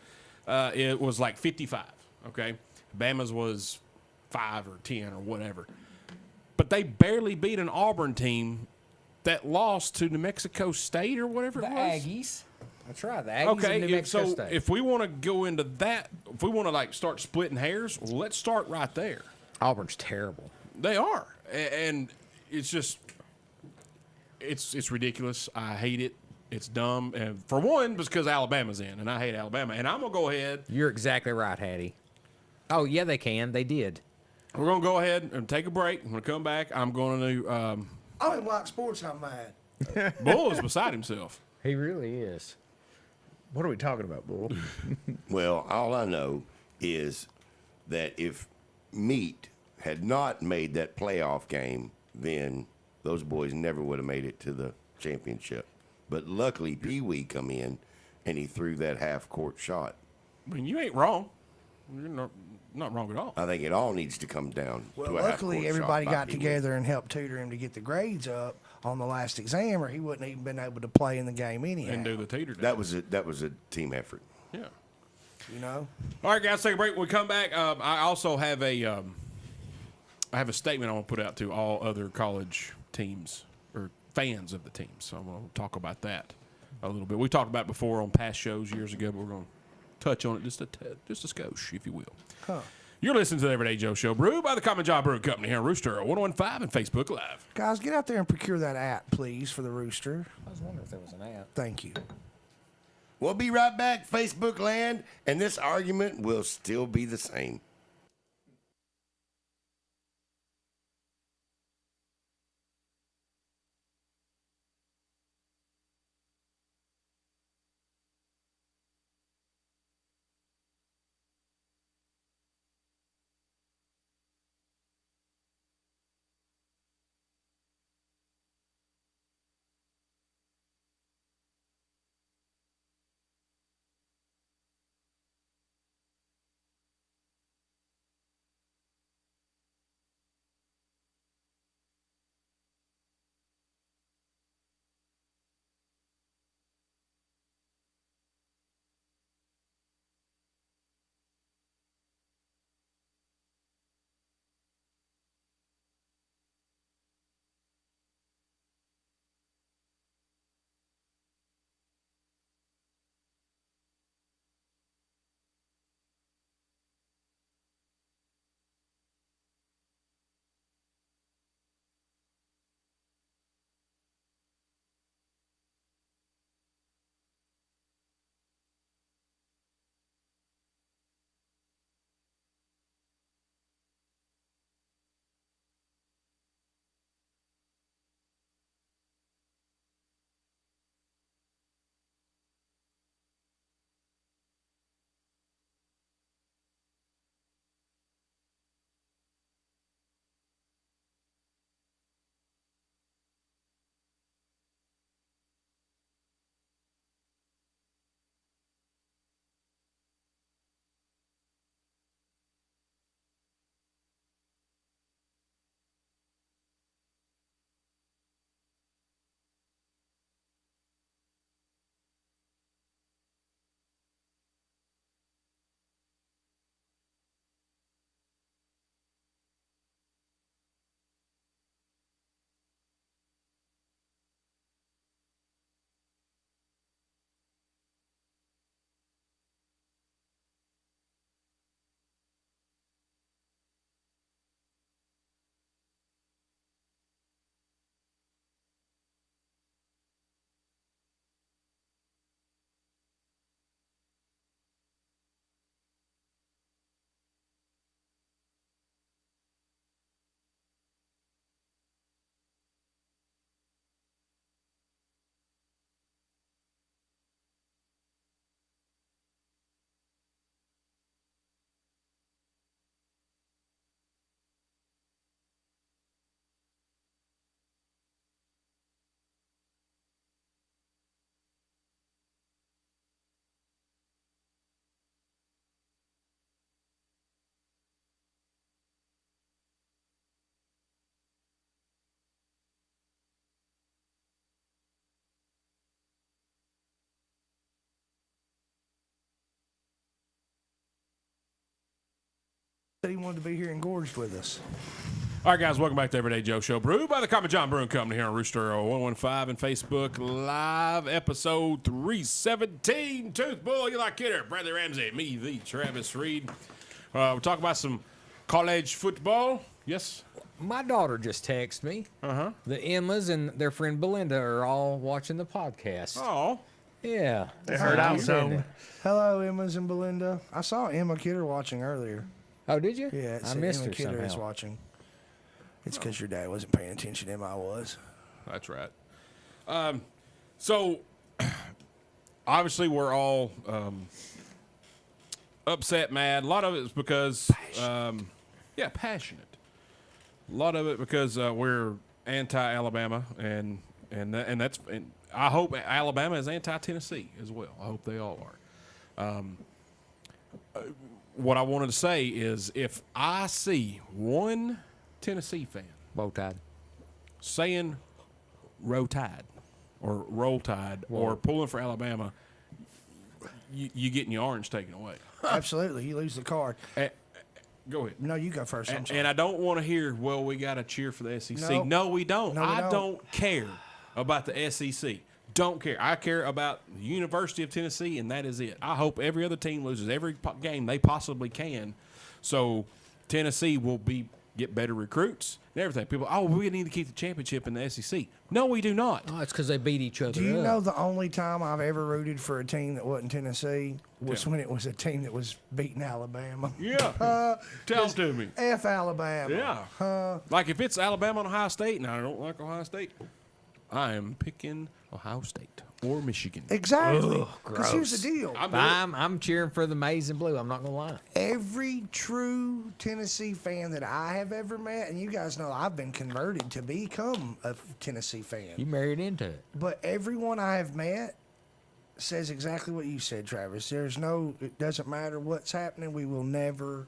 It was like 55. Okay, Bama's was 5 or 10 or whatever, but they barely beat an Auburn team that lost to New Mexico State or whatever The it was. Aggies. That's right. The Aggies Okay, and New Mexico so State. if we want to go into that, if we want to like start splitting hairs, well, let's start right there. Auburn's terrible. They are, and it's just, it's ridiculous. I hate it. It's dumb, and for one, because Alabama's in, and I hate Alabama. And I'm gonna go ahead. You're exactly right, Hattie. Oh yeah, they can. They did. We're gonna go ahead and take a break. I'm gonna come back. I'm going to. I don't even like sports. I'm mad. Bull is beside himself. He really is. What are we talking about, Bull? Well, all I know is that if Meat had not made that playoff game, then those boys never would have made it to the championship. But luckily, Pee Wee come in and he threw that half-court shot. I mean, you ain't wrong. You're not wrong at all. I think it all needs to come down Well, to a half-court luckily, shot everybody by got Pee Wee. together and helped tutor him to get the grades up on the last exam, or he wouldn't even been able to play in the game anyhow. And do the teeter. That was a team effort. Yeah. You know? All right, guys, take a break. When we come back, I also have I have a statement I want to put out to all other college teams or fans of the teams. So I'm going to talk about that a little bit. We talked about it before on past shows years ago, but we're going to touch on it just a skosh, if you will. Huh. You're listening to the Everyday Joe Show, brewed by the Common Job Brew Company here on Rooster 1015 and Facebook Live. Guys, get out there and procure that app, please, for the Rooster. I was wondering if there was an app. Thank you. We'll be right back, Facebook land, and this argument will still be the same. he wanted to be here engorged with us. All right, guys, welcome back to Everyday Joe Show, brewed by the Common John Brewing Company here on Rooster 115 and Facebook Live, episode 317. Tooth Bull, you like Kidder, Bradley Ramsey, me, the Travis Reed. We'll talk about some college football. Yes. My daughter just texted me. The Emmas and their friend Belinda are all watching the podcast. Oh, Yeah. They heard I was on. Hello, Emma's and Belinda. I saw Emma Kidder watching earlier. Oh, did you? Yeah, it I said missed Emma her Kidder is somehow. watching. It's because your dad wasn't paying attention. Emma, I was. that's right. So, obviously, we're all upset, mad. A lot of it is because, passionate. A lot of it because we're anti-Alabama, and I hope Alabama is anti-Tennessee as well. I hope they all are. What I wanted to say is, if I see one Tennessee fan Bow tied. saying "Roll Tide" or "Roll Tide" or pulling for Alabama, you getting your orange taken away. Absolutely. You lose the card. Go ahead. No, you go first. I'm sorry. And I don't want to hear, well, we got to cheer for the SEC. No. No, we don't. No, we I don't. don't care about the SEC. Don't care. I care about the University of Tennessee, and that is it. I hope every other team loses every game they possibly can, so Tennessee will get better recruits and everything. People, we need to keep the championship in the SEC. No, we do not. Oh, it's because they beat each other Do you up. know the only time I've ever rooted for a team that wasn't Tennessee was Yeah. when it was a team that was beating Alabama? Yeah. Tell to me. F Alabama. Yeah. Like if it's Alabama and Ohio State, and I don't like Ohio State, I am picking Ohio State or Michigan. Exactly. Because here's the deal. I'm cheering for the maize and blue. I'm not gonna lie. Every true Tennessee fan that I have ever met, and you guys know I've been converted to become a Tennessee fan, You married into it. but everyone I have met says exactly what you said, Travis. It doesn't matter what's happening, we will never,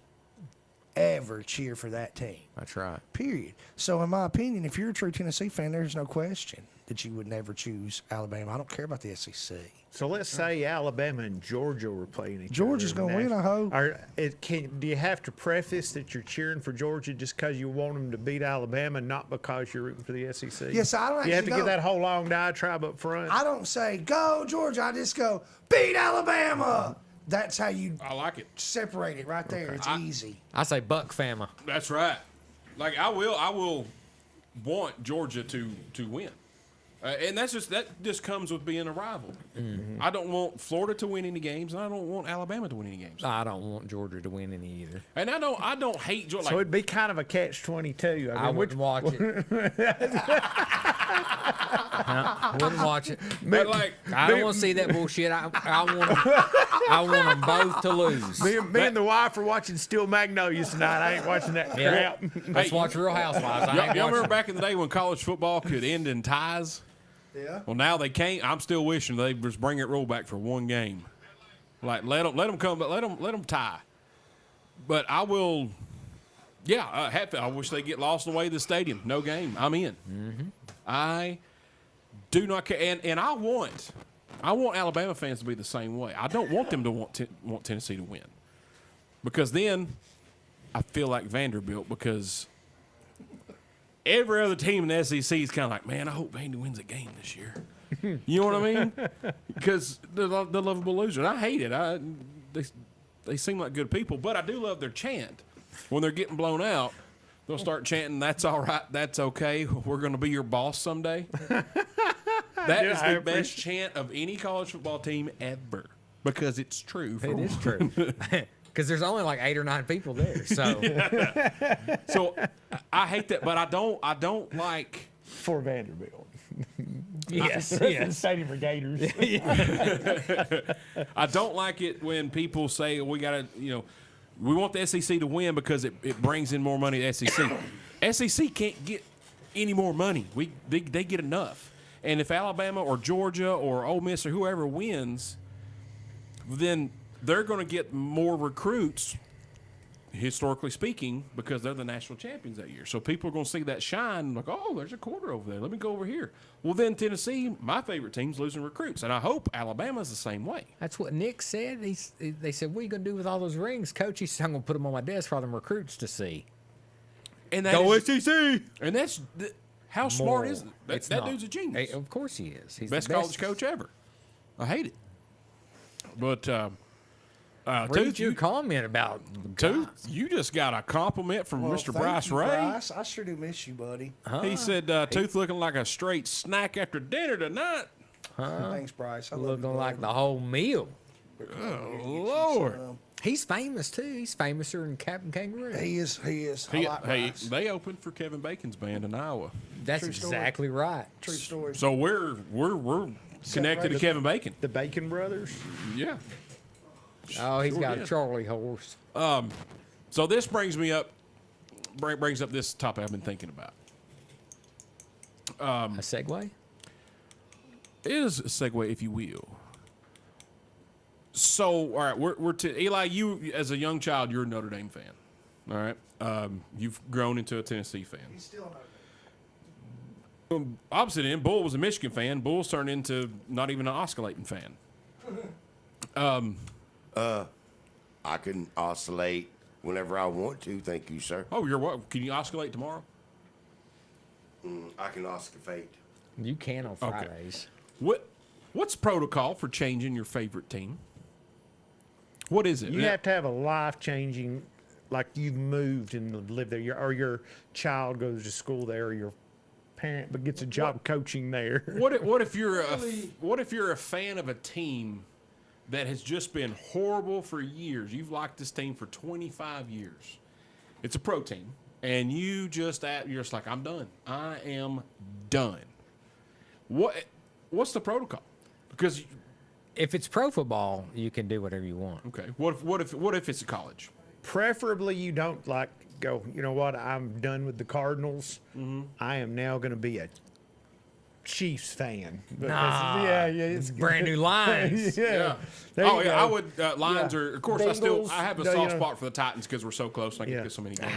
ever cheer for that team. That's right. Period. So, in my opinion, if you're a true Tennessee fan, there's no question that you would never choose Alabama. I don't care about the SEC. So let's say Alabama and Georgia were playing each Georgia's other. gonna win, I hope. Do you have to preface that you're cheering for Georgia just because you want them to beat Alabama, not because you're rooting for the SEC? Yes, I don't You have to actually give that whole long diatribe up front. I don't say, go, Georgia. I just go, beat Alabama. That's how you I like it. separate it right there. It's easy. I say Buck Fama. That's right. Like I will want Georgia to win. And that just comes with being a rival. Mm-hmm. I don't want Florida to win any games, and I don't want Alabama to win any games. I don't want Georgia to win any either. And I don't hate Georgia. So it'd be kind of a catch-22. I wouldn't watch it. Wouldn't watch it. but like I don't want to see that bullshit. I want them both to lose. Me and the wife are watching Steel Magnolias tonight. I ain't watching that Yeah. crap. Let's watch Real Housewives. I y'all ain't remember watching. back in the day when college football could end in ties? Yeah. Well, now they can't. I'm still wishing they just bring it rule back for one game. Like let them come, but let them tie. But I will. Yeah, I wish they get lost away to the stadium. No game. I'm in. Mm-hmm. I do not care, and I want Alabama fans to be the same way. I don't want them to want Tennessee to win, because then I feel like Vanderbilt, because every other team in the SEC is kind of like, man, I hope Vandy wins a game this year. You know what I mean? Because they're the lovable loser. And I hate it. They seem like good people, but I do love their chant. When they're getting blown out, they'll start chanting, "That's all right, that's okay, we're going to be your boss someday." That is the best chant of any college football team ever, because it's true. It is true. Because there's only like 8 or 9 people there. So So I hate that, but I don't like. For Vanderbilt. yes, The yes. stadium for Gators. I don't like it when people say we got to, we want the SEC to win because it brings in more money to SEC. SEC can't get any more money. They get enough. And if Alabama or Georgia or Ole Miss or whoever wins, then they're going to get more recruits historically speaking, because they're the national champions that year. So people are going to see that shine, like, oh, there's a quarter over there. Let me go over here. Well, then Tennessee, my favorite team's losing recruits, and I hope Alabama's the same way. That's what Nick said. They said, "What are you gonna do with all those rings, Coach?" He said, "I'm gonna put them on my desk for all them recruits to see." And that Go is- SEC. And that's how smart Moral. is it? That, It's that not. dude's a genius. Hey, of course he is. He's Best the college coach ever. I hate it. But Read Tooth, your you, comment about Tooth, you just got a compliment from Well, Mr. thank Bryce you, Ray. Bryce. I sure do miss you, buddy. He said, Tooth looking like a straight snack after dinner tonight. Thanks, Bryce. I love you, looking like buddy. the whole meal. Oh, Lord. He's famous too. He's famouser than Captain Kangaroo. He is. I like Hey, Bryce. they opened for Kevin Bacon's band in Iowa. That's True story. exactly right. True story. So we're connected to right. Kevin Bacon. The Bacon Brothers. Yeah. Oh, he's Sure got did. a Charlie horse. So this brings up this topic I've been thinking about. A Segway? It is a segue, if you will. So, all right, we're to Eli. You, as a young child, you're a Notre Dame fan. All right, you've grown into a Tennessee fan. He's still Opposite end, Bull was a Michigan fan. Bull's turned into not even an oscillating fan. I can oscillate whenever I want to. Thank you, sir. Oh, you're what? Can you oscillate tomorrow? I can oscillate. You can on Fridays. What's protocol for changing your favorite team? What is it? You have to have a life-changing, like you've moved and lived there, or your child goes to school there, or your parent but gets a job coaching there. What if you're a fan of a team that has just been horrible for years? You've liked this team for 25 years. It's a pro team, and you're just like, I'm done. I am done. What's the protocol? Because If it's pro football, you can do whatever you want. okay, what if it's a college? Preferably, you don't like go. You know what? I'm done with the Cardinals. I am now going to be a Chiefs fan. Because- Nah, it's brand new lines. yeah. There Oh you yeah, go. I would. Lions Yeah. are, of course. Bengals, I have a you soft know. spot for the Titans because we're so close. And I can Yeah. get so many games.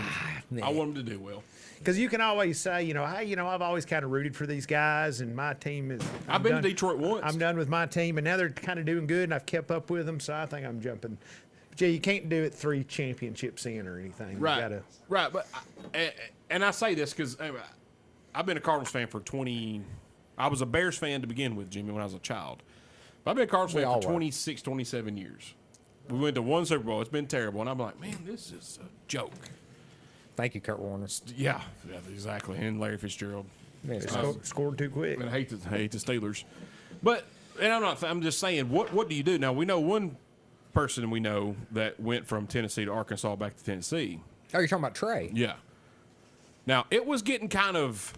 yeah. I want them to do well. Because you can always say, hey, I've always kind of rooted for these guys, and my team is. I've been to Detroit once. I'm done with my team, and now they're kind of doing good, and I've kept up with them, so I think I'm jumping. But yeah, you can't do it 3 championships in or anything. Right, You gotta, right. But and I say this because I've been a Cardinals fan for 20. I was a Bears fan to begin with, Jimmy, when I was a child. But I've been a Cardinals fan all for were. 26, 27 years. We went to one Super Bowl. It's been terrible, and I'm like, man, this is a joke. Thank you, Kurt Warner. Yeah, exactly. And Larry Fitzgerald. Yes, scored too quick. And I hate the Steelers, but I'm just saying, what do you do now? We know one person we know that went from Tennessee to Arkansas back to Tennessee. Oh, you're talking about Trey? Yeah. Now it was getting kind of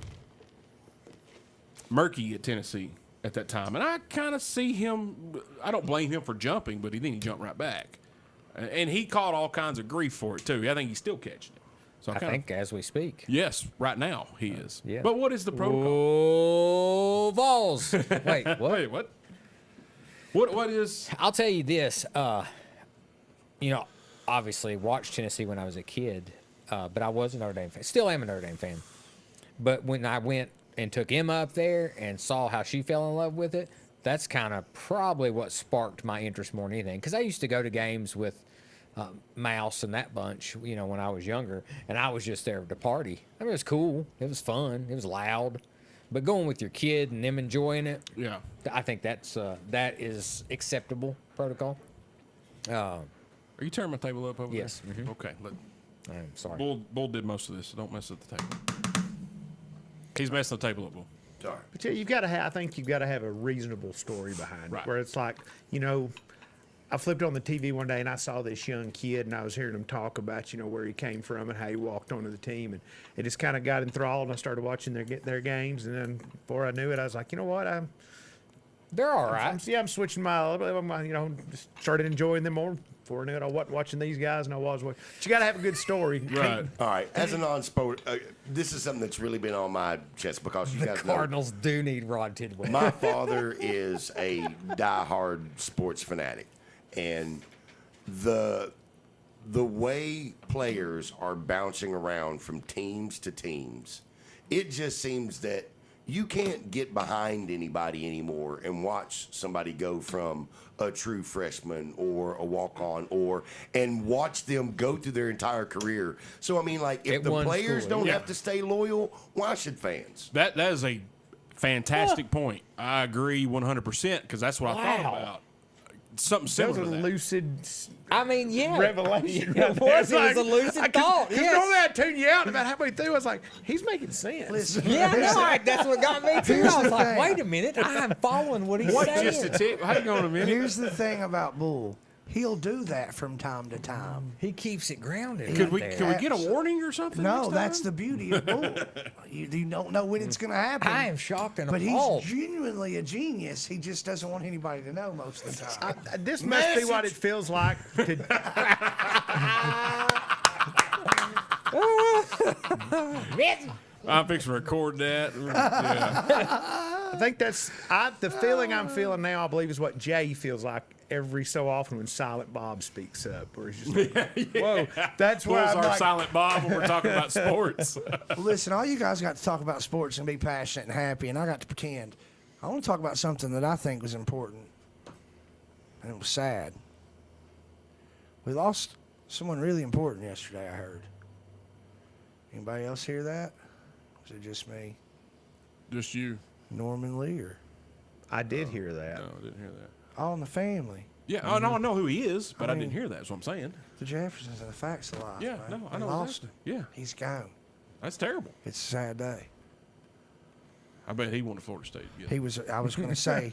murky at Tennessee at that time, and I kind of see him. I don't blame him for jumping, but then he jumped right back, and he caught all kinds of grief for it too. I think he's still catching it. So I think as we speak. yes, right now he is. Yeah. But what is the protocol? Oh, Vols. Wait, what? Wait, what? What is? I'll tell you this. Obviously watched Tennessee when I was a kid, but I was a Notre Dame fan. Still am a Notre Dame fan. But when I went and took Emma up there and saw how she fell in love with it, that's kind of probably what sparked my interest more than anything. Because I used to go to games with Mouse and that bunch, when I was younger, and I was just there to party. I mean, it was cool. It was fun. It was loud. But going with your kid and them enjoying it, Yeah. I think that is acceptable protocol. Are you turning my table up over Yes, there? Okay. I'm sorry. Bull did most of this, so don't mess up the table. He's messing the table up, Bull. Sorry. But yeah, you've got to have. I think you've got to have a reasonable story behind Right. it, where it's like, I flipped on the TV one day and I saw this young kid, and I was hearing him talk about, where he came from and how he walked onto the team, and it just kind of got enthralled. And I started watching their games, and then before I knew it, I was like, you know what, They're all right. I'm switching just started enjoying them more. Before I knew it, I wasn't watching these guys, and I was. But you got to have a good story. Right. All right. As a non-sport, this is something that's really been on my chest because you The guys know Cardinals do need Rod Tidwell. my father is a diehard sports fanatic, and the the way players are bouncing around from teams to teams, it just seems that you can't get behind anybody anymore and watch somebody go from a true freshman or a walk-on and watch them go through their entire career. So, I mean, like, if At the one players school, don't yeah. have to stay loyal, why should fans? That is a fantastic point. I agree 100% because that's what I thought Wow. about. Something That was similar a to that. lucid I mean, yeah. revelation. It was. It was a lucid thought. Because Yes. normally I tune you out about halfway through. I was like, he's making sense. Listen, Yeah, no, that's what got me too. I was like, thing. wait a minute, I'm following what he's What saying. just a tip? Hang on a minute. here's the thing about Bull. He'll do that from time to time. He keeps it grounded. Could right we there. can we get a warning or something? No, next that's time? the beauty of Bull. You don't know when it's going to happen. I am shocked and But he's appalled. genuinely a genius. He just doesn't want anybody to know most of the time. This must be what it feels like to. I'm fixing to record that. Yeah. I think that's the feeling I'm feeling now. I believe is what Jay feels like every so often when Silent Bob speaks up, where he's just like, "Whoa, that's where Pulls I'm our like, silent Bob when we're talking about sports. Listen, all you guys got to talk about sports and be passionate and happy, and I got to pretend. I want to talk about something that I think was important, and it was sad. We lost someone really important yesterday, I heard. Anybody else hear that? Was it just me? Just you. Norman Lear. I did hear that. No, I didn't hear that. All in the family. Yeah, oh, no, I know who he is, but I, mean- didn't hear that. That's what I'm saying. The Jeffersons and the facts of life. Yeah, man. no, I We know lost that. him. Yeah, He's gone. that's terrible. It's a sad day. I bet he wanted Florida State. Yeah. He was. I was going to say.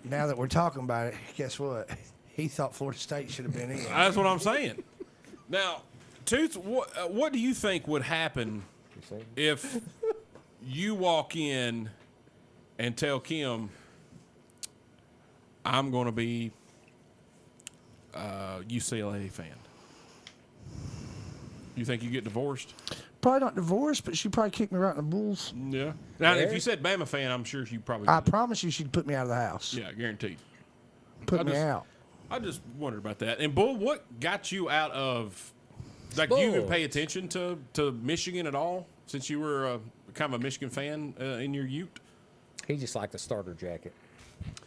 Now that we're talking about it, guess what? He thought Florida State should have been in. That's what I'm saying. Now, Toots, what do you think would happen if you walk in and tell Kim, I'm going to be a UCLA fan? You think you get divorced? Probably not divorced, but she probably kicked me right in the bulls. Yeah. Now, if There- you said Bama fan, I'm sure you probably I would. promise you, she'd put me out of the house. Yeah, guaranteed. Put I me just- out. I just wondered about that. And Bull, what got you out of? Like, do you even Bull. pay attention to Michigan at all since you were kind of a Michigan fan in your youth? He just liked the starter jacket.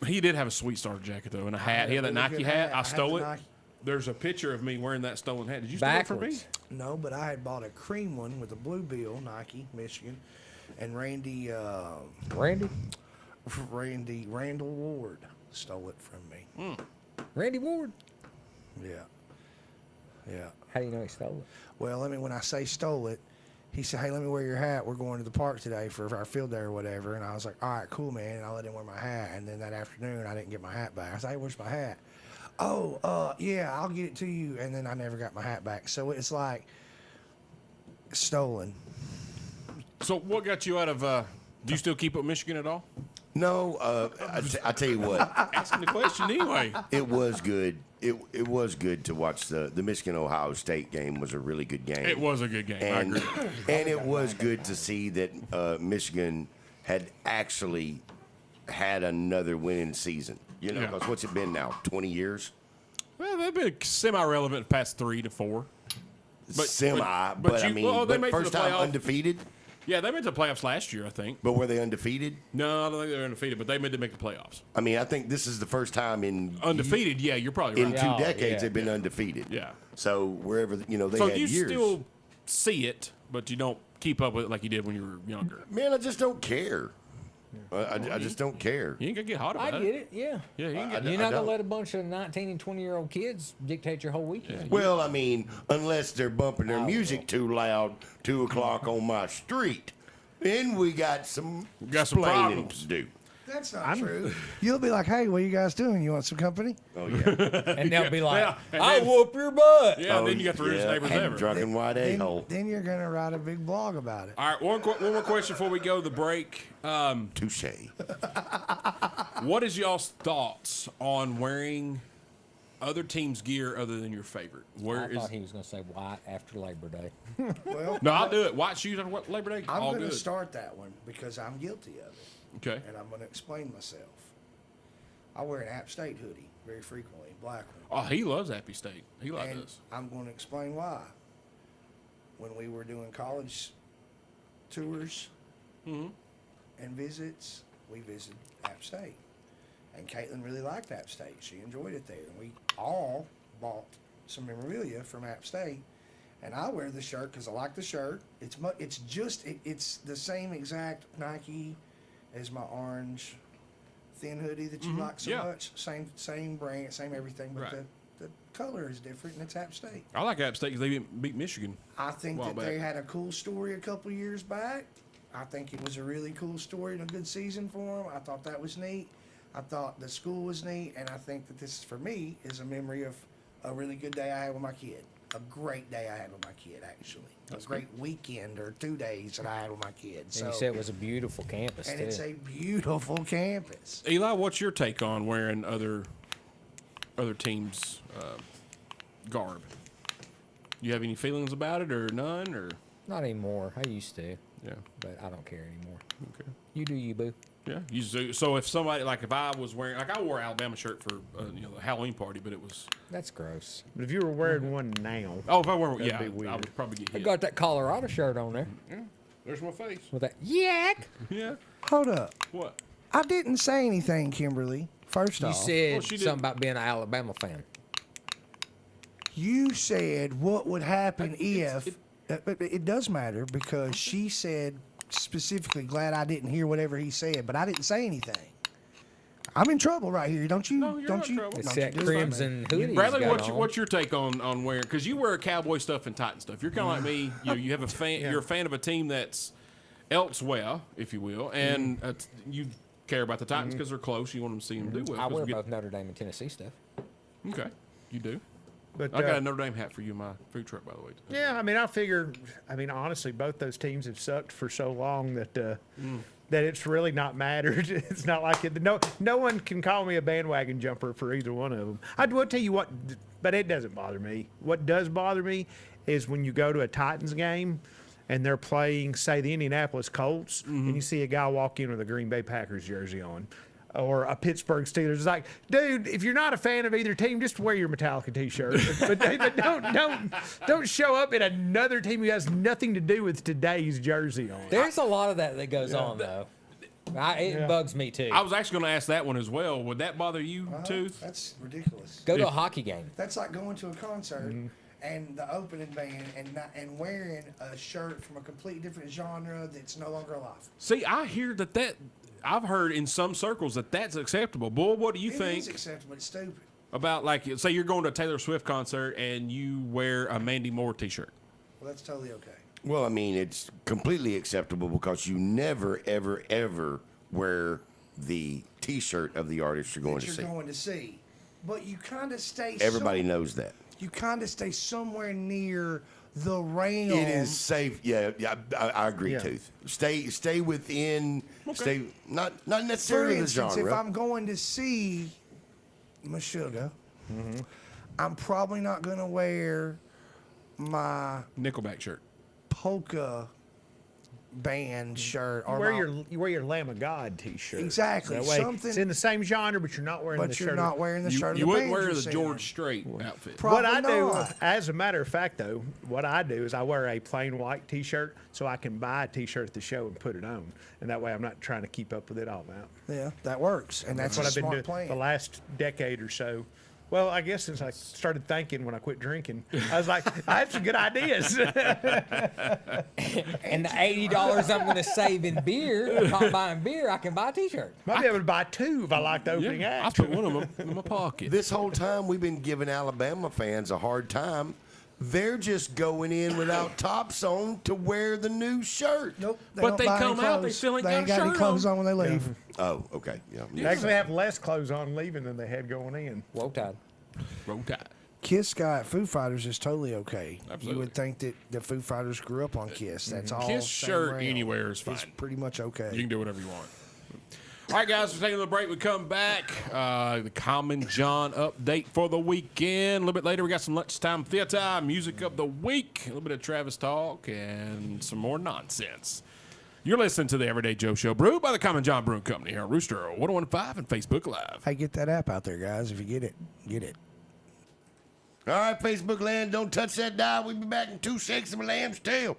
He did have a sweet starter jacket though, and a hat. He had that really Nike good hat. hat. I I had stole the it. Nike. There's a picture of me wearing that stolen hat. Did you steal it from me? Backwards. No, but I had bought a cream one with a blue bill, Nike, Michigan, and Randy Randall Ward stole it from me. Randy Ward. Yeah. Yeah. How do you know he stole it? Well, when I say stole it, he said, "Hey, let me wear your hat. We're going to the park today for our field day or whatever." And I was like, "All right, cool, man." And I let him wear my hat. And then that afternoon, I didn't get my hat back. I said, "Hey, where's my hat?" "Oh, yeah, I'll get it to you." And then I never got my hat back. So it's like stolen. So what got you out of? Do you still keep up Michigan at all? No, I tell you what, Asking the question anyway. it was good. It was good to watch the Michigan Ohio State game. Was a really good game. It was a good game. I and agree. and it was good to see that Michigan had actually had another winning season. You know, Yeah. because what's it been now? 20 years. Well, they've been semi-relevant the past 3 to 4. Semi, but but I you- mean, well, they made it to first the time playoff. undefeated. Yeah, they made the playoffs last year, I think. But were they undefeated? No, I don't think they were undefeated, but they made to make the playoffs. I mean, I think this is the first time in Undefeated, yeah, you're probably in right. two Yeah, decades yeah. they've been undefeated. Yeah. So wherever they So had you years. still see it, but you don't keep up with it like you did when you were younger. Man, I just don't care. I just don't care. You ain't gonna get hot about I get it. Yeah. Yeah, you ain't I- get. You're not don't. gonna let a bunch of 19 and 20-year-old kids dictate your whole weekend. Well, I mean, unless they're bumping their music too loud, 2 o'clock on my street, then we got some Got some explaining problems. to do. That's not true. You'll be like, "Hey, what are you guys doing? You want some company?" Oh yeah, And they'll be like, Yeah, and "I'll then- whoop your butt." Yeah, and then you got the rudest neighbors ever. drunken white a Then, hole. then you're gonna write a big blog about it. All right, one more question before we go to the break. Touche. What is y'all's thoughts on wearing other teams' gear other than your favorite? Where I is? thought he was gonna say white after Labor Day. Well, No, I'll do it. White shoes on what Labor Day? I'm All gonna good. start that one because I'm guilty of it, Okay. and I'm gonna explain myself. I wear an App State hoodie. very frequently, Blackman. Oh, he loves Appy State. He loves And us. I'm going to explain why. When we were doing college tours and visits, we visited App State. And Caitlin really liked App State. She enjoyed it there. And we all bought some memorabilia from App State. And I wear the shirt because I like the shirt. It's the same exact Nike as my orange thin hoodie that you like so Yeah. much. Same brand, same everything, but Right. the color is different, and it's App State. I like App State because they beat Michigan. I think While that they back. had a cool story a couple years back. I think it was a really cool story and a good season for them. I thought that was neat. I thought the school was neat, and I think that this, for me, is a memory of a really good day I had with my kid. A great day I had with my kid, actually. A great weekend or 2 days that I had with my kid. And So, you said it was a beautiful campus, and too. it's a beautiful campus. Eli, what's your take on wearing other teams' garb? You have any feelings about it or none? Or Not anymore. I used to, yeah, but I don't care anymore. okay. You do you, boo. Yeah. So if somebody if I was wearing I wore an Alabama shirt for the Halloween party, but it was That's gross. But if you were wearing one now, if I wore That'd yeah, be I weird. would probably get I hit. got that Colorado shirt on there There's my face. with that yak. Yeah. Hold up. What? I didn't say anything, Kimberly. First You off, said she something didn't. about being an Alabama fan. you said what would happen if. It does matter because she said specifically, glad I didn't hear whatever he said, but I didn't say anything. I'm in trouble right here. Don't you? No, you're don't not in you? trouble. It's don't that you do it, man. crimson hoodie. Bradley, what's your take on wearing? Because you wear cowboy stuff and Titan stuff. You're kind of like me. You have a fan. Yeah. You're a fan of a team that's elsewhere, if you will, and you care about the Titans because they're close. You want them to see them do well. I 'cause wear we get- both Notre Dame and Tennessee stuff. Okay, you do. but I got a Notre Dame hat for you in my food truck, by the way. yeah, I mean, honestly, both those teams have sucked for so long that that it's really not mattered. It's not like no one can call me a bandwagon jumper for either one of them. I will tell you what, but it doesn't bother me. What does bother me is when you go to a Titans game and they're playing, say, the Indianapolis Colts, and you see a guy walk in with a Green Bay Packers jersey on. Or a Pittsburgh Steelers. It's like, dude, if you're not a fan of either team, just wear your Metallica T-shirt. but don't show up in another team who has nothing to do with today's jersey on. There's a lot of that goes on, though. It bugs me, too. I was actually going to ask that one as well. Would that bother you, Tooth? That's ridiculous. Go to a hockey game. That's like going to a concert and the opening band and wearing a shirt from a completely different genre that's no longer alive. See, I hear that I've heard in some circles that's acceptable. Boy, what do you It think is acceptable. It's stupid. about say you're going to a Taylor Swift concert and you wear a Mandy Moore T-shirt? Well, that's totally okay. Well, I mean, it's completely acceptable because you never, ever, ever wear the T-shirt of the artist you're going That to you're see. going to see, but you kind of stay. Everybody knows that. You kind of stay somewhere near the realm. It is safe. Yeah, I agree, Yeah. Tooth. Stay within. Stay not For necessarily instance, the if genre. I'm going to see Meshuggah, I'm probably not going to wear my Nickelback shirt. polka band shirt or You wear your Lamb of God T-shirt. Exactly, That way, something- it's in the same genre, but you're not wearing the but shirt. you're not wearing the shirt of You the wouldn't band wear you're the seeing. George Strait outfit. Probably What I do, not. as a matter of fact, though, what I do is I wear a plain white T-shirt so I can buy a T-shirt at the show and put it on, and that way I'm not trying to keep up with it all out. Yeah, that works, and that's That's what a I've been smart doing plan. the last decade or so. Well, I guess since I started thinking when I quit drinking, I was like, I have some good ideas. And the $80 I'm going to save in beer, if I'm buying beer, I can buy a T-shirt. Might be able to buy two if I like the opening Yeah, I act. put one of them in my pocket. This whole time we've been giving Alabama fans a hard time. They're just going in without tops on to wear the new shirt. Nope. But don't they buy any come out, they clothes. still ain't They got ain't a got any shirt clothes on. on when they leave. Oh, okay. Yeah. They actually have less clothes on leaving than they had going in. Woe Tide. Roll Tide. Kiss guy at Foo Fighters is totally okay. Absolutely. You would think that the Foo Fighters grew up on Kiss. That's all. Kiss same shirt realm. anywhere is It's fine. pretty much okay. You can do whatever you want. All right, guys, we're taking a little break. We come back. The Common John update for the weekend. A little bit later, we got some lunchtime theater, music of the week, a little bit of Travis talk, and some more nonsense. You're listening to the Everyday Joe Show, brewed by the Common John Brewing Company here on Rooster 1015 and Facebook Live. Hey, get that app out there, guys. If you get it, get it. All right, Facebook land, don't touch that dial. We'll be back in 2 seconds of a lamb's tail.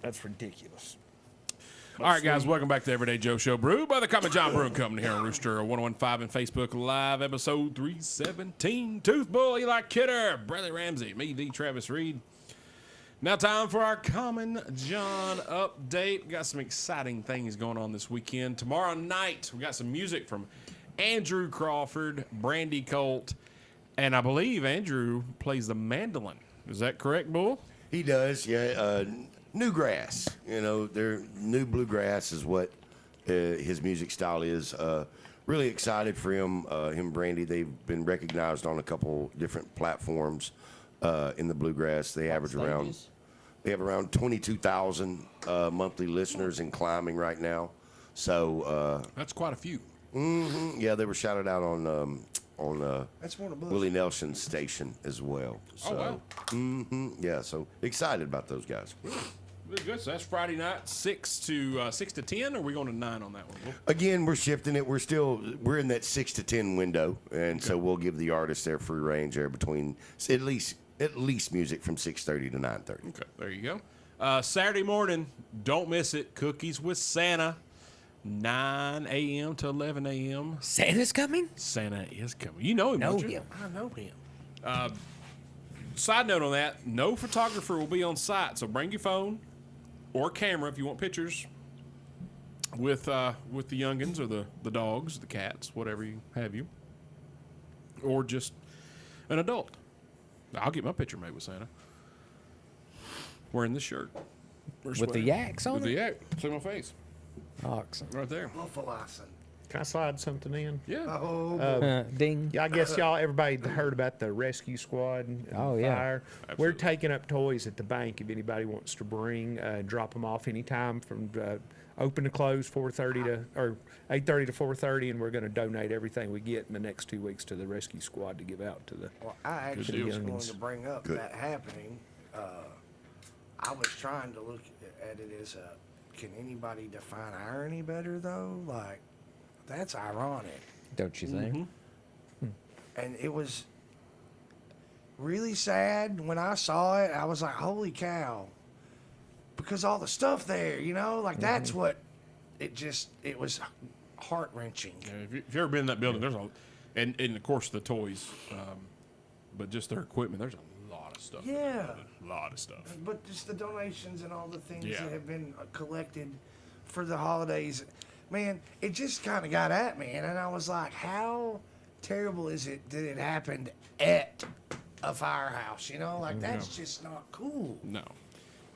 That's ridiculous. All right, guys, welcome back to the Everyday Joe Show, brewed by the Common John Brewing Company here on Rooster 1015 and Facebook Live, episode 317. Tooth Bull, Eli Kidder, Bradley Ramsey, me, D. Travis Reed. Now, time for our Common John update. We got some exciting things going on this weekend. Tomorrow night, we got some music from Andrew Crawford, Brandy Colt, and I believe Andrew plays the mandolin. Is that correct, Bull? He does, yeah. New grass, their new bluegrass is what his music style is. Really excited for him, Brandy. They've been recognized on a couple different platforms in the bluegrass. They average around, they have around 22,000 monthly listeners and climbing right now. So That's quite a few. yeah, they were shouted out on That's one of us. Willie Nelson's station as well. So, Oh, wow. yeah, so excited about those guys. Really good. So that's Friday night, 6 to 10, or are we going to 9 on that one? Bull? Again, we're shifting it. We're in that 6 to 10 window, and so we'll give the artists their free range there between at least music from 6:30 to 9:30. Okay, there you go. Saturday morning, don't miss it. Cookies with Santa, 9 a.m. to 11 a.m. Santa's coming? Santa is coming. You know him, Know don't you? him. I know him. Side note on that, no photographer will be on site, so bring your phone or camera if you want pictures. with the youngins or the dogs, the cats, whatever you have you, or just an adult. I'll get my picture made with Santa. Wearing this shirt. Or With the sweater. yaks on With the it? yak. See my face. Oxen. Right there. Muffalassen. Can I slide something in? Yeah. Oh, Ding. Yeah, I guess everybody heard about the rescue squad and Oh, yeah. fire. Absolutely. We're taking up toys at the bank if anybody wants to bring, drop them off anytime from open to close 4:30 to or 8:30 to 4:30, and we're going to donate everything we get in the next 2 weeks to the rescue squad to give out to the. well, I actually deal. was going Youngins. to bring up Good. that happening. I was trying to look at it as can anybody define irony better though? Like, that's ironic. Don't you think? And it was really sad when I saw it. I was like, holy cow. Because all the stuff there, like that's what it was heart wrenching. Yeah, if you've ever been in that building, there's and of course the toys, but just their equipment, there's a lot of stuff. in that Yeah. building. A lot of stuff. But just the donations and all the things Yeah. that have been collected for the holidays, man, it just kind of got at me. And then I was like, how terrible is it that it happened at a firehouse? Like that's just not cool. No.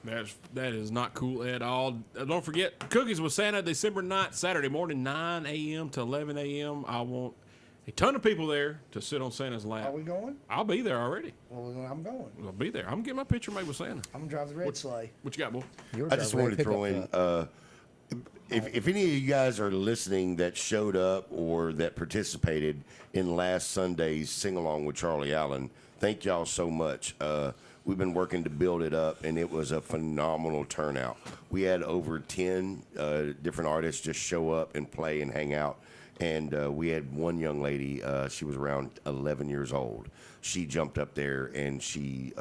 That is not cool at all. Don't forget, Cookies with Santa, December 9th, Saturday morning, 9 a.m. to 11 a.m. I want a ton of people there to sit on Santa's lap. Are we going? I'll be there already. Well, then I'm going. I'll be there. I'm getting my picture made with Santa. I'm gonna drive the red sleigh. What you got, boy? Yours I are just red wanted to throw pickup in, truck. if any of you guys are listening that showed up or that participated in last Sunday's sing along with Charlie Allen, thank y'all so much. We've been working to build it up, and it was a phenomenal turnout. We had over 10 different artists just show up and play and hang out. And we had one young lady, she was around 11 years old. She jumped up there and she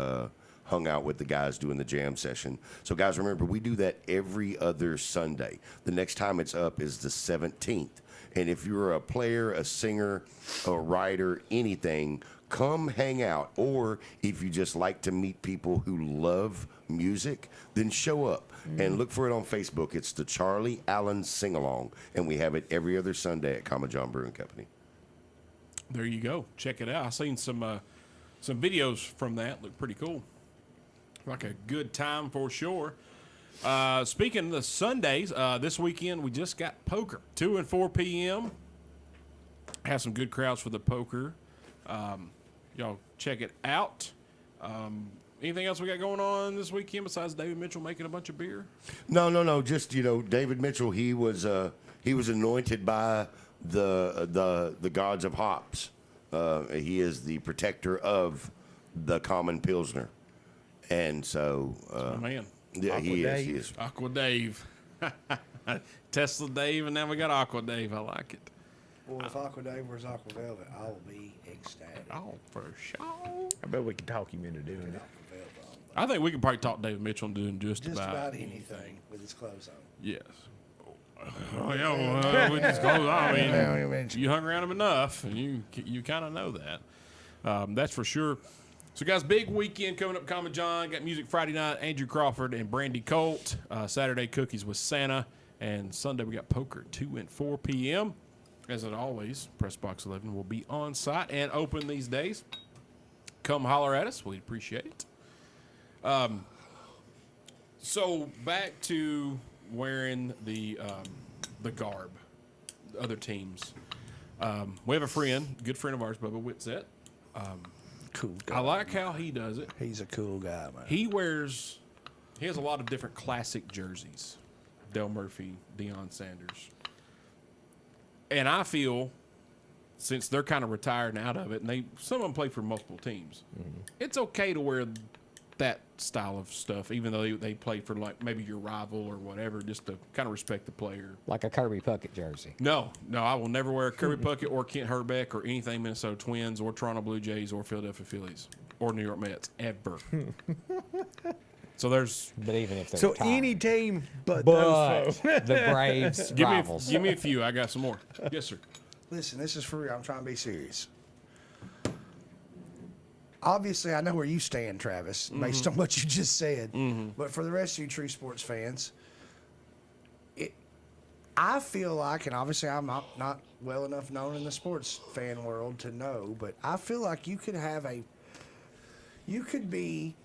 hung out with the guys doing the jam session. So, guys, remember, we do that every other Sunday. The next time it's up is the 17th. And if you're a player, a singer, a writer, anything, come hang out. Or if you just like to meet people who love music, then show up and look for it on Facebook. It's the Charlie Allen Sing Along, and we have it every other Sunday at Common John Brewing Company. There you go. Check it out. I've seen some videos from that. Look pretty cool. Like a good time for sure. Speaking of the Sundays, this weekend we just got poker, 2 and 4 p.m. Have some good crowds for the poker. Y'all check it out. Anything else we got going on this weekend besides David Mitchell making a bunch of beer? No. Just David Mitchell. He was anointed by the gods of hops. He is the protector of the common pilsner, and so Oh, man. yeah, he Aqua is. He Dave. is. Aqua Dave. Tesla Dave, and now we got Aqua Dave. I like it. Well, if Aqua Dave wears Aqua Velvet, I will be ecstatic. Oh, for sure. I bet we can talk him into doing it. Aqua Velvet I think we can probably talk David Mitchell into doing just about anything with his clothes on. Yes. Oh, yeah, well, with his clothes on, I Yeah, mean, you mentioned. you hung around him enough, and you kind of know that. That's for sure. So, guys, big weekend coming up. Common John got music Friday night. Andrew Crawford and Brandy Colt. Saturday, Cookies with Santa, and Sunday we got poker 2 and 4 p.m. As it always, Pressbox 11 will be on site and open these days. Come holler at us. We'd appreciate it. So back to wearing the garb, the other teams. We have a friend, good friend of ours, Bubba Whitsett. Cool I like how he does it. He's a cool guy, man. He has a lot of different classic jerseys. Del Murphy, Deion Sanders. And I feel, since they're kind of retired and out of it, and some of them play for multiple teams, it's okay to wear that style of stuff, even though they play for like maybe your rival or whatever, just to kind of respect the player. Like a Kirby Puckett jersey. No, I will never wear a Kirby Puckett or Kent Herbeck or anything Minnesota Twins or Toronto Blue Jays or Philadelphia Phillies or New York Mets ever. So there's But even if they're So retired. any team but but those folks. the Braves rivals. give me a few. I got some more. Yes, sir. Listen, this is for real. I'm trying to be serious. Obviously, I know where you stand, Travis, based on what you just said. But for the rest of you true sports fans, I feel like, and obviously I'm not well enough known in the sports fan world to know, but I feel like you could be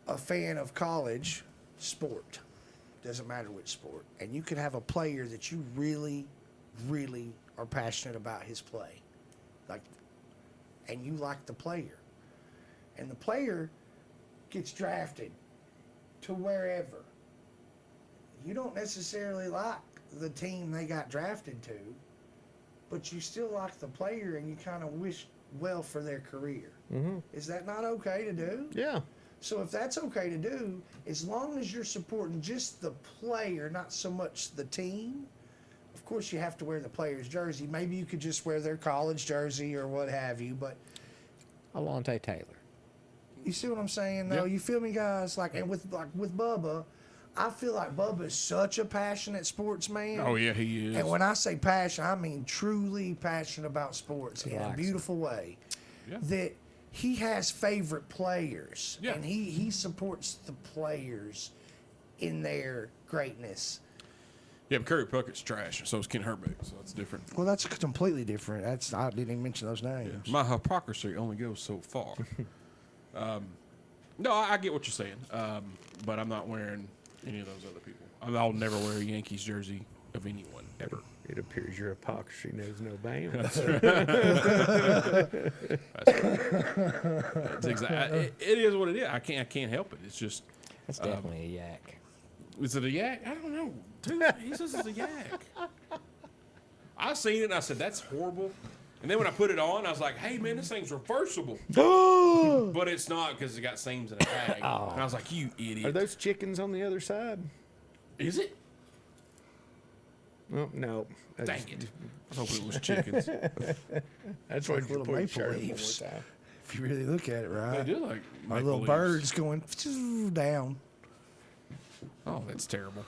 a fan of college sport, doesn't matter which sport, and you could have a player that you really, really are passionate about his play, like, and you like the player, and the player gets drafted to wherever. You don't necessarily like the team they got drafted to, but you still like the player and you kind of wish well for their career. Mm-hmm. Is that not okay to do? Yeah. So if that's okay to do, as long as you're supporting just the player, not so much the team, of course you have to wear the player's jersey. Maybe you could just wear their college jersey or what have you, but Alontae Taylor. you see what I'm saying, though? Yep. You feel me, guys? Like, and with Bubba, I feel like Bubba is such a passionate sportsman. Oh yeah, he is. And when I say passion, I mean truly passionate about sports in a likes beautiful way. Yeah. That he has favorite players, Yeah. and he supports the players in their greatness. Yeah, but Curry Puckett's trash, so is Ken Herbeck, so that's different. Well, that's completely different. I didn't even mention those names. My hypocrisy only goes so far. No, I get what you're saying, but I'm not wearing any of those other people. I'll never wear a Yankees jersey of anyone ever. It appears your hypocrisy knows no bounds. That's exactly. It is what it is. I can't help it. It's just. That's definitely a yak. Is it a yak? I don't know. Dude, he says it's a yak. I seen it and I said, that's horrible. And then when I put it on, I was like, hey, man, this thing's reversible. But it's not because it got seams in a tag. And I was like, you idiot. Are those chickens on the other side? Is it? Oh, no. Dang it. I hope it was chickens. That's what little put maple shirt on leaves. one time. If you really look at it, They right? do like My maple little leaves. birds going down. Oh, that's terrible.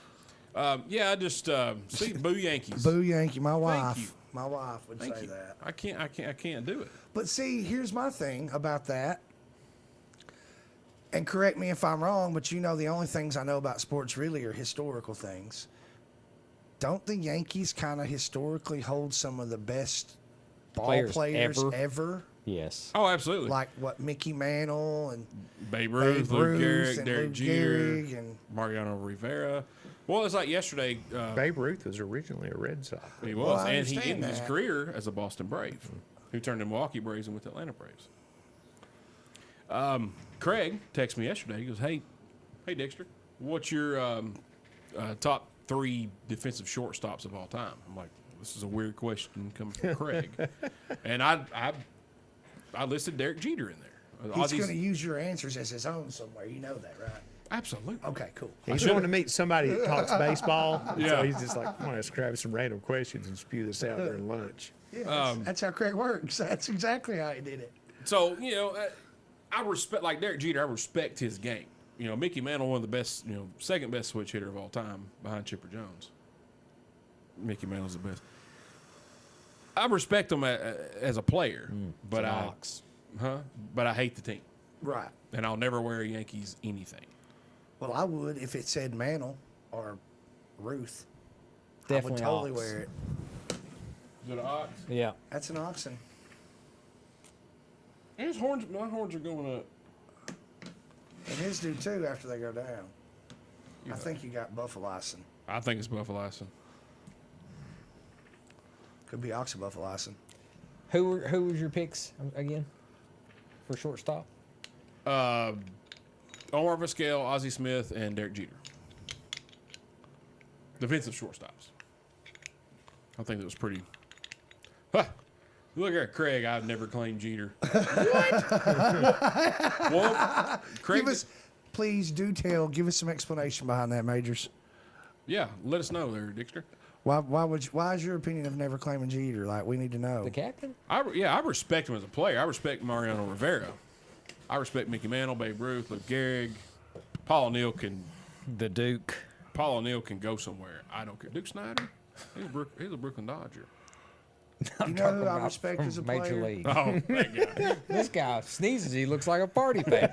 Yeah, I just see Boo Yankees. Boo Yankee, my wife. you. My wife would Thank say you. that. I can't do it. But see, here's my thing about that. And correct me if I'm wrong, but you know the only things I know about sports really are historical things. Don't the Yankees kind of historically hold some of the best ball Players players ever? ever? Yes. Oh, absolutely. Like what, Mickey Mantle and Babe Ruth, Babe Lou Ruth Gehrig, and Derek Lou Jeter, Gehrig and Mariano Rivera. Well, it's like yesterday. Babe Ruth was originally a Red Sox. He Well, was, I and he understand ended his that. career as a Boston Brave, who turned to Milwaukee Braves and went to Atlanta Braves. Craig texted me yesterday. He goes, "Hey, Dexter, what's your top 3 defensive shortstops of all time?" I'm like, "This is a weird question coming from Craig," and I listed Derek Jeter in there. he's Ozzy's- going to use your answers as his own somewhere. You know that, right? absolutely. Okay, cool. He's going to meet somebody that talks baseball. Yeah. So he's just like, I'm going to just grab some random questions and spew this out during lunch. Yeah, that's how Craig works. That's exactly how he did it. So, you know, I respect, like Derek Jeter, I respect his game. You know, Mickey Mantle, one of the best, you know, second best switch hitter of all time behind Chipper Jones. Mickey Mantle's the best. I respect him as a player, but but I hate the team. Right. And I'll never wear a Yankees anything. Well, I would if it said Mantle or Ruth. Definitely I would totally Ox. wear it. Is it an ox? Yeah. That's an oxen. His horns, my horns are going up. And his do too after they go down. I think you got Buffaloicin. I think it's Buffaloicin. Could be Oxybuffaloicin. Who was your picks again for shortstop? Omar Vizquel, Ozzie Smith, and Derek Jeter. Defensive shortstops. I think that was pretty. Huh. Look at Craig. I've never claimed Jeter. What? Well, Craig. Please do tell. Give us some explanation behind that, Majors. Yeah, let us know there, Dexter. Why is your opinion of never claiming Jeter? Like, we need to know. The captain? I respect him as a player. I respect Mariano Rivera. I respect Mickey Mantle, Babe Ruth, Lou Gehrig. Paul O'Neill can go somewhere. I don't care. Duke Snyder, he's a Brooklyn Dodger. You know who I respect as a Major player? League. Oh, that guy. This guy sneezes. He looks like a party fan.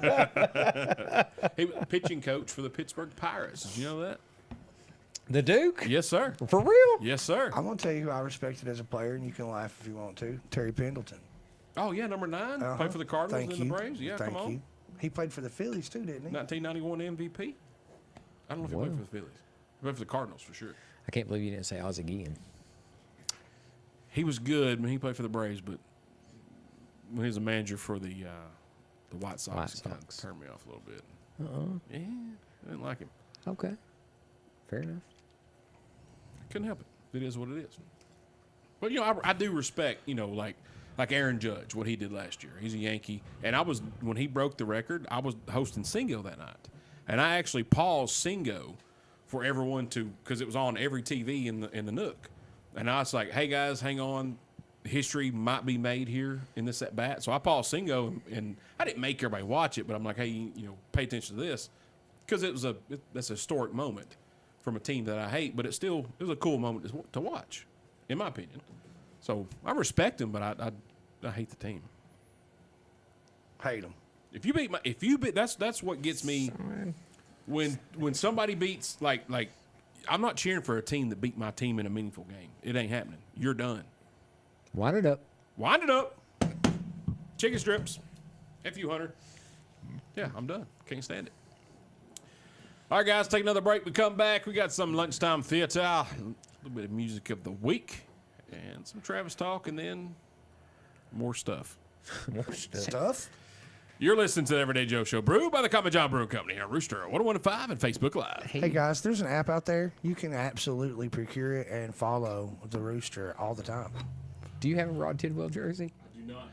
He was pitching coach for the Pittsburgh Pirates. Did you know that? The Duke? Yes, sir. For real? Yes, sir. I'm gonna tell you who I respected as a player, and you can laugh if you want to. Terry Pendleton. Oh yeah, number 9. Uh-huh. Played for the Cardinals Thank and you. the Braves. Yeah, Thank come on. you. He played for the Phillies too, didn't he? 1991 MVP. I don't know if he played for the Phillies. He played for the Cardinals for sure. I can't believe you didn't say Ozzie Guillen. He was good when he played for the Braves, but when he was a manager for the White Sox, White it kind of Sox. turned me off a little bit. Yeah, I didn't like him. Okay. Fair enough. Couldn't help it. It is what it is. But I do respect like Aaron Judge, what he did last year. He's a Yankee, and when he broke the record, I was hosting Singo that night, and I actually paused Singo for everyone because it was on every TV in the Nook, and I was like, "Hey guys, hang on, history might be made here in this at bat." So I paused Singo, and I didn't make everybody watch it, but I'm like, "Hey, pay attention to this," because that's a historic moment from a team that I hate, but it was a cool moment to watch, in my opinion. So I respect him, but I hate the team. Hate him. If you beat, that's what gets me. When somebody beats like I'm not cheering for a team that beat my team in a meaningful game. It ain't happening. You're done. Wind it up. Wind it up. Chicken strips. F.U. Hunter. Yeah, I'm done. Can't stand it. All right, guys, take another break. We come back. We got some lunchtime theater, a little bit of music of the week, and some Travis talk, and then more stuff. Stuff. You're listening to the Everyday Joe Show, brewed by the Common John Brewing Company here on Rooster 101.5 and Facebook Live. Hey guys, there's an app out there. You can absolutely procure it and follow the Rooster all the time. Do you have a Rod Tidwell jersey? I do not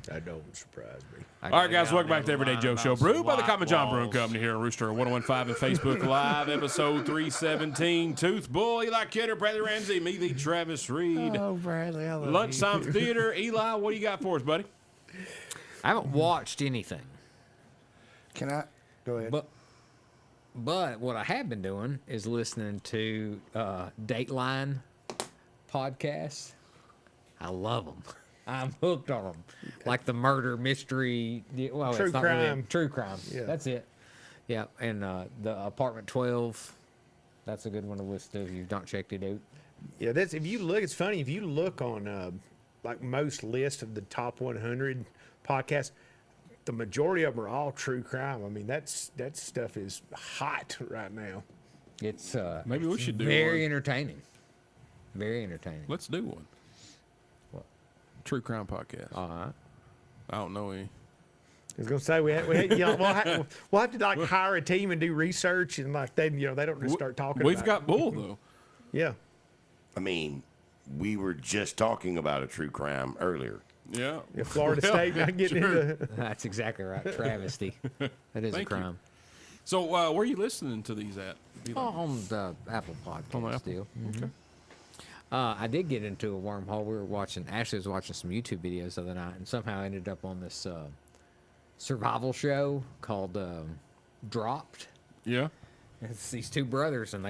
That don't surprise me. All right, guys, welcome back to Everyday Joe Show. Brewed by the Common John Brewing Company here on Rooster 1015 and Facebook Live, episode 317. Tooth Bull, Eli Kidder, Bradley Ramsey, me, the Travis Reed. Oh, Bradley, I love Lunchtime you. Theater. Eli, what do you got for us, buddy? I haven't watched anything, Can I go ahead? but what I have been doing is listening to Dateline podcasts. I love them. I'm hooked on them, like the murder mystery. Well, True it's not really crime. true crime. Yeah. That's it. Yeah, and the Apartment 12. That's a good one to listen to if you've not checked it out. Yeah, that's if you look. It's funny if you look on like most lists of the top 100 podcasts. The majority of them are all true crime. I mean, that stuff is hot right now. It's Maybe we should do very one. entertaining. Very entertaining. Let's do one. What? True crime podcast. All right. I don't know any. I was gonna say we had you know, we'll have to like hire a team and do research and like they they don't just start talking. We've about got it. Bull, though. Yeah. I mean, we were just talking about a true crime earlier. Yeah. If Florida Well, State not getting into That's exactly right. Travesty. That is Thank a you. crime. So, where are you listening to these at? Eli? On the Apple Podcast On the Apple. deal. I did get into a wormhole. We were watching. Ashley was watching some YouTube videos the other night, and somehow ended up on this survival show called Dropped. Yeah. It's these two brothers, and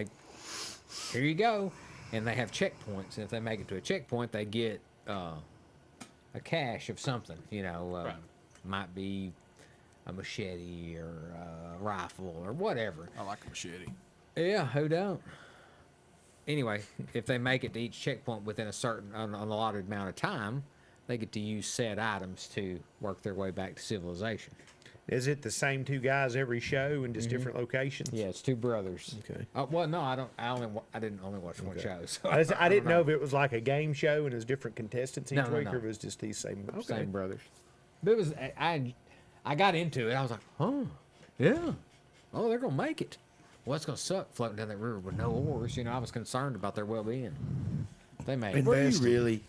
here you go, and they have checkpoints. And if they make it to a checkpoint, they get a cache of something. Right. Might be a machete or a rifle or whatever. I like a machete. Yeah, who don't? Anyway, if they make it to each checkpoint within an allotted amount of time, they get to use said items to work their way back to civilization. Is it the same two guys every show in just different locations? Yeah, it's two brothers. Okay. Well, no, I don't. I didn't only watch one show. So I didn't know if it was like a game show and it was different contestants each No, no, week, no. or if it was just these same. Okay. same brothers. But it was I got into it. I was like, oh, yeah. Oh, they're gonna make it. Well, it's gonna suck floating down that river with no oars. I was concerned about their well-being. They made it. Were you Invested. really?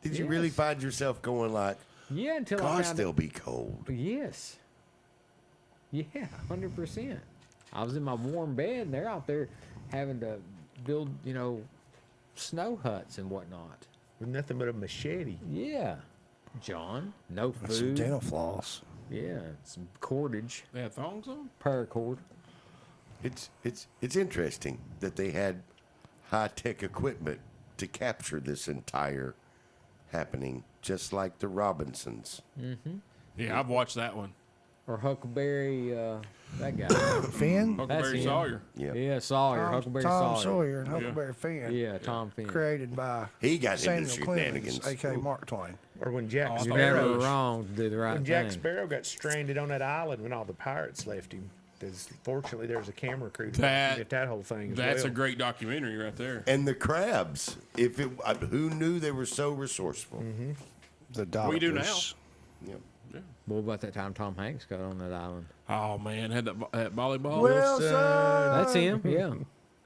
Did you really Yes. find yourself going like, Yeah, until I gosh, found they'll be cold? Yes. Yeah, 100%. I was in my warm bed, and they're out there having to build, snow huts and whatnot. With nothing but a machete. Yeah. John, no Some food. dental floss. Yeah, some cordage, They had thongs on? paracord. It's interesting that they had high tech equipment to capture this entire happening, just like the Robinsons. Yeah, I've watched that one. Or Huckleberry, that guy. Finn? Huckleberry him. Sawyer. Yeah. Yeah, Sawyer, Huckleberry Tom Sawyer. Sawyer and Huckleberry Finn. Yeah, Tom Finn. Created by He got into Samuel shenanigans. Clemens, a.k.a. Mark Twain. Or when Jack Oh, I You're thought never Sparrow, wrong to do the right when Jack thing. Sparrow got stranded on that island when all the pirates left him. Fortunately, there's a camera crew to That- get that whole thing. As That's well. a great documentary right there. And the crabs, who knew they were so resourceful? The doctors. We do now. Yep. What about that time Tom Hanks got on that island? Oh, man. Had that volleyball. Wilson! That's him, yeah.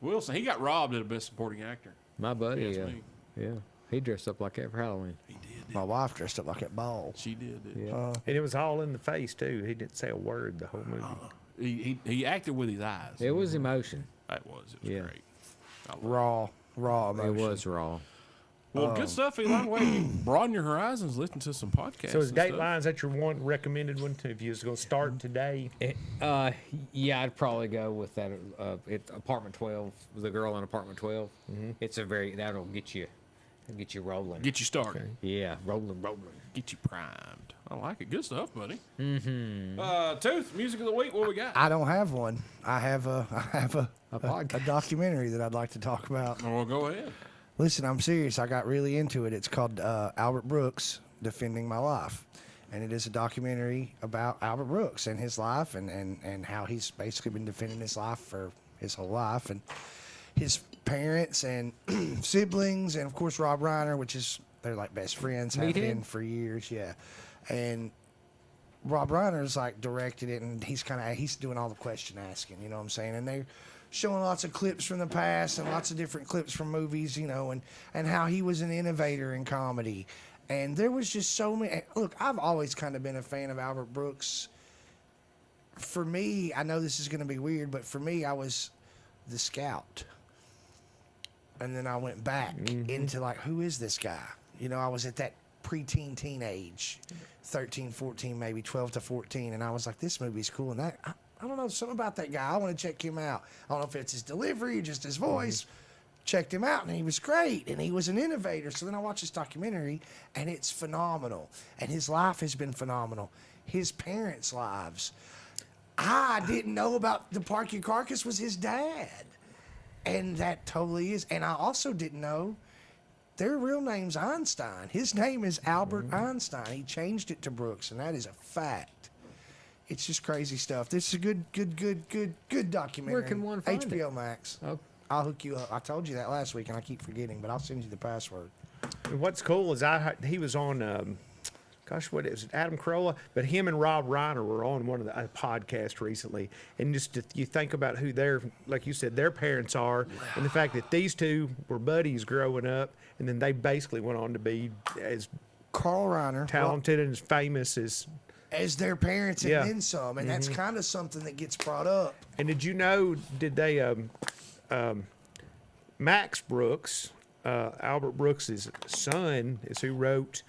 Wilson, he got robbed at a Best Supporting Actor. My buddy, Yes, yeah. me. Yeah. He dressed up like that for Halloween. He did. My wife dressed up like that ball. She did. Yeah. And it was all in the face too. He didn't say a word the whole movie. He acted with his eyes. It was emotion. That was. It was Yeah. great. Raw emotion. It was raw. Well, good stuff, Eli. Way to broaden your horizons. Listen to some podcasts. So is and stuff. Dateline, that your one recommended one? If you was going to start today, Yeah, I'd probably go with that. Apartment 12, the girl in Apartment 12. It's that'll get you rolling. Get you started. Yeah, rolling. Get you primed. I like it. Good stuff, buddy. Tooth, music of the week. What we got? I don't have one. I have a podcast. documentary that I'd like to talk about. Well, go ahead. Listen, I'm serious. I got really into it. It's called Albert Brooks, Defending My Life. And it is a documentary about Albert Brooks and his life and how he's basically been defending his life for his whole life. And his parents and siblings, and of course Rob Reiner, which is, they're like best friends, have Meet him? been for years, yeah. And Rob Reiner's like directed it, and he's doing all the question asking, you know what I'm saying? And they're showing lots of clips from the past and lots of different clips from movies, and how he was an innovator in comedy. And there was just so many. Look, I've always kind of been a fan of Albert Brooks. For me, I know this is going to be weird, but for me, I was the scout. And then I went back into like, who is this guy? You know, I was at that preteen teenage, 13, 14, maybe 12 to 14. And I was like, this movie's cool. And I don't know, something about that guy. I want to check him out. I don't know if it's his delivery, just his voice. Checked him out, and he was great, and he was an innovator. So then I watched this documentary, and it's phenomenal. And his life has been phenomenal. His parents' lives. I didn't know about the Park Your Carcass was his dad. And that totally is. And I also didn't know their real name's Einstein. His name is Albert Einstein. He changed it to Brooks, and that is a fact. It's just crazy stuff. This is a good documentary. Where can one find it? HBO Max. Oh. I'll hook you up. I told you that last week, and I keep forgetting, but I'll send you the password. And what's cool is he was on, what is it, Adam Carolla? But him and Rob Reiner were on one of the podcast recently, and just you think about who like you said, their parents are, and the fact that these two were buddies growing up, and then they basically went on to be as Carl Reiner, talented and as famous as their parents and Yeah. then some, and that's kind of something that gets brought up. And did you know? Did they? Max Brooks, Albert Brooks' son, is who wrote.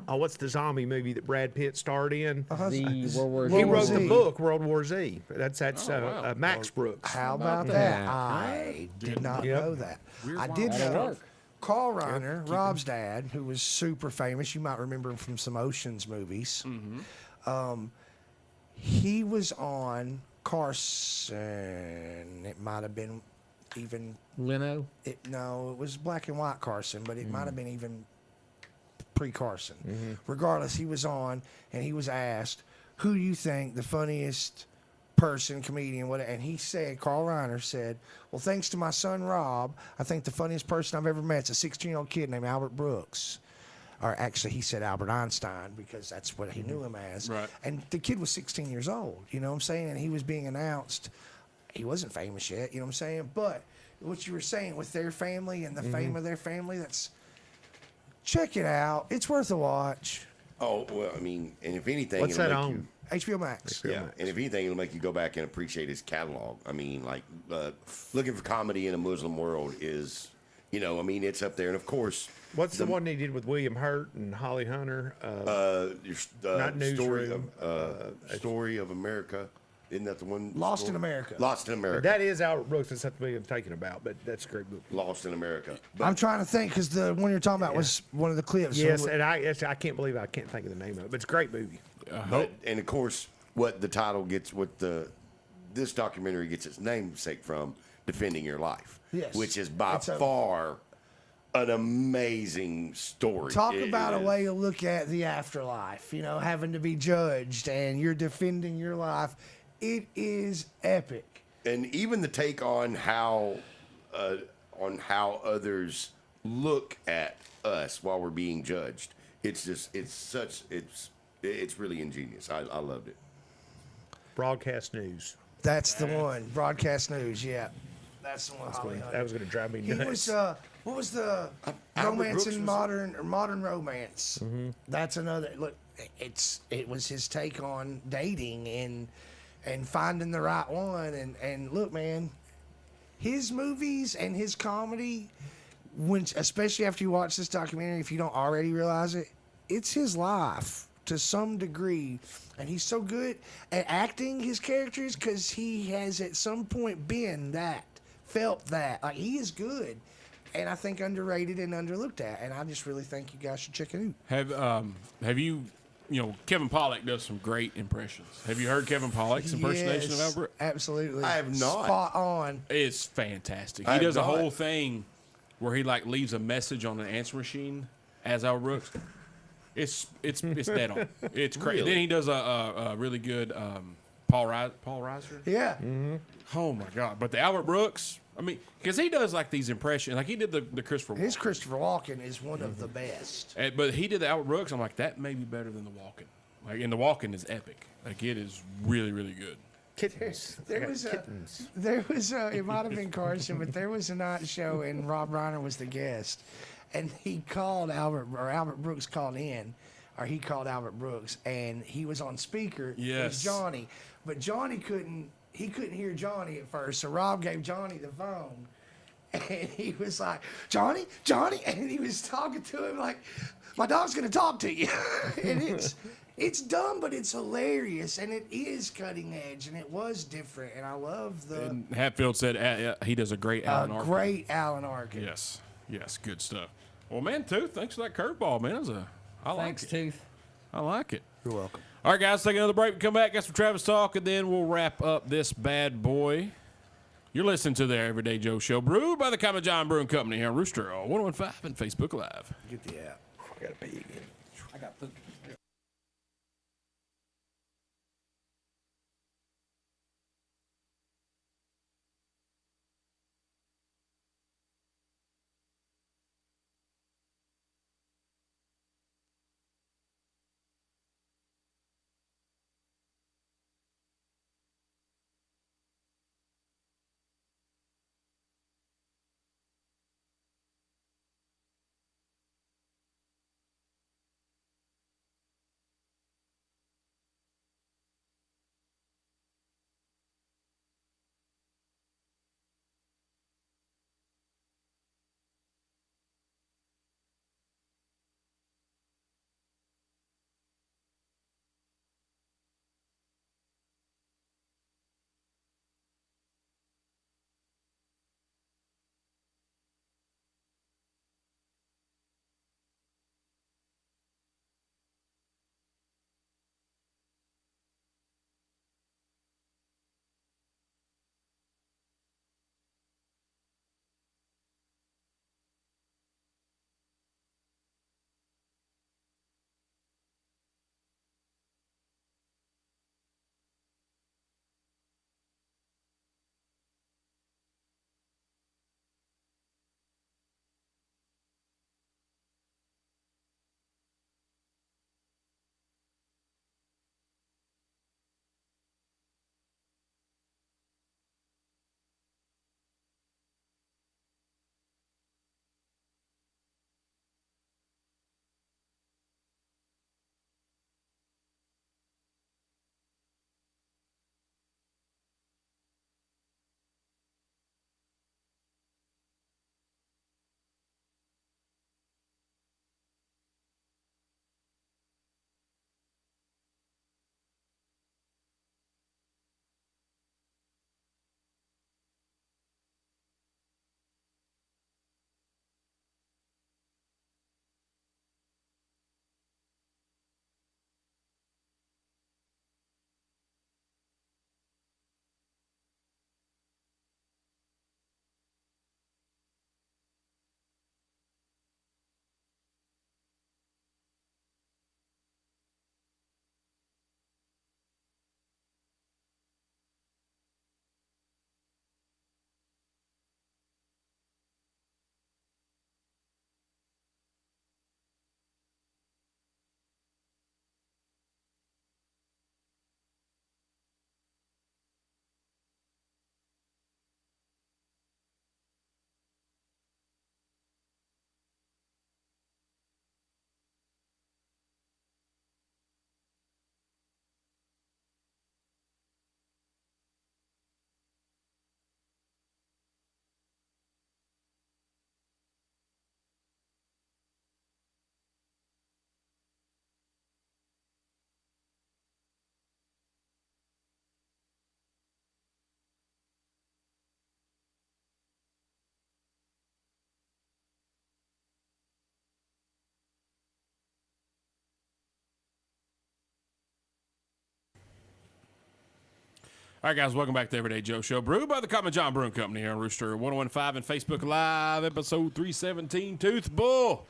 What's the zombie movie that Brad Pitt starred in? The World War He Z. wrote the Z. book World War Z. That's wow. Max Brooks. How about that? I did not Yep. know that. I did That'll know work. Carl Reiner, Rob's dad, who was super famous. You might remember him from some Oceans movies. He was on Carson. It might have been even Leno. no, it was black and white Carson, but it might have been even pre-Carson. Regardless, he was on, and he was asked, "Who do you think the funniest person, comedian, whatever?" And he said, Carl Reiner said, "Well, thanks to my son Rob, I think the funniest person I've ever met is a 16-year-old kid named Albert Brooks." Or actually, he said Albert Einstein because that's what he knew him as. Right. And the kid was 16 years old, you know what I'm saying? And he was being announced. He wasn't famous yet, you know what I'm saying? But what you were saying with their family and the fame of their family, check it out. It's worth a watch. Oh, well, I mean, and if anything, What's it'll that make on? HBO Max. Yeah, and if anything, it'll make you go back and appreciate his catalog. I mean, like, looking for comedy in a Muslim world is, it's up there. And of course, What's the one they did with William Hurt and Holly Hunter? not Newsroom. Story of America. Isn't that the one? Lost in America. Lost in America. That is Albert Brooks. That's something I'm thinking about, but that's a great book. Lost in America. I'm trying to think because the one you're talking about was one of the clips. Yes, So and I can't believe I can't think of the name of it, but it's a great movie. But, and of course, what the title gets, this documentary gets its namesake from, Defending Your Life. Yes. Which is by It's a- far an amazing story. talk It about a is. way to look at the afterlife, having to be judged and you're defending your life. It is epic. And even the take on how others look at us while we're being judged. It's really ingenious. I loved it. Broadcast News. That's the one. Broadcast News, yeah. That's the one. Holly Hunter. That was going to drive me He nuts. was what was the Albert romance Brooks in was- modern romance? That's another look. It was his take on dating and finding the right one. And look, man, his movies and his comedy, especially after you watch this documentary, if you don't already realize it, it's his life to some degree. And he's so good at acting his characters because he has at some point been that, felt that. Like, he is good. And I think underrated and underlooked at. And I just really think you guys should check it out. Have you, Kevin Pollak does some great impressions. Have you heard Kevin Pollak's impersonation of Yes, Albert? absolutely. I have not. Spot on. It's fantastic. I He have does a not. whole thing where he leaves a message on an answer machine as Albert Brooks. It's dead on. It's crazy. Really? Then he does a really good Paul Reiser. Yeah. Oh my God! But the Albert Brooks, I mean, because he does these impressions. Like he did the Christopher Walken. His Christopher Walken is one of the best. But he did the Albert Brooks. I'm like, that may be better than the Walken. And the Walken is epic. It is really, really good. Kittens. There was it might have been Carson, but there was a night show and Rob Reiner was the guest, and he called Albert Brooks called in, or he called Albert Brooks, and he was on speaker. It was Yes. Johnny, but Johnny couldn't hear Johnny at first, so Rob gave Johnny the phone, and he was like, Johnny, and he was talking to him like, my dog's gonna talk to you, and it's dumb, but it's hilarious, and it is cutting edge, and it was different, and I love the And Hatfield said he does a great Alan Arkin. great Alan Arkin. Yes, good stuff. Well, man, Tooth, thanks for that curveball, man. I like Thanks, it. Tooth. I like it. You're welcome. All right, guys, take another break. We come back, got some Travis talk, and then we'll wrap up this bad boy. You're listening to the Everyday Joe Show, brewed by the Common John Brewing Company here on Rooster on 101.5 and Facebook Live. Get the app. I gotta pee again. I got poop. All right, guys, welcome back to the Everyday Joe Show, brewed by the Common John Brewing Company here on Rooster 101.5 and Facebook Live, episode 317, Tooth Bull.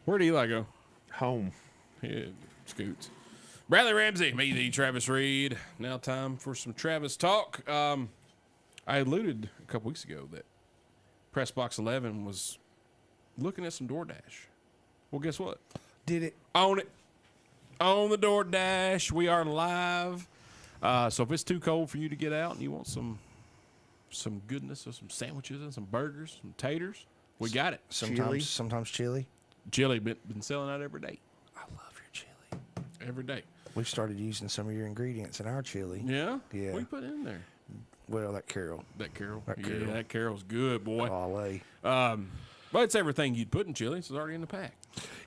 Where'd Eli go? Home. Yeah, scoots. Bradley Ramsey, me, the Travis Reed. Now time for some Travis talk. I alluded a couple weeks ago that Press Box 11 was looking at some DoorDash. Well, guess what? Did it? On it. On the DoorDash. We are live. So if it's too cold for you to get out and you want some goodness or some sandwiches and some burgers, some taters, We got it. Sometimes chili. Chili been selling out every day. I love your chili. Every day. We've started using some of your ingredients in our chili. Yeah? Yeah. What you put in there? Well, that Carol. That Carol. That Yeah, Carol. that Carol's good, boy. Golly. But it's everything you'd put in chili. It's already in the pack.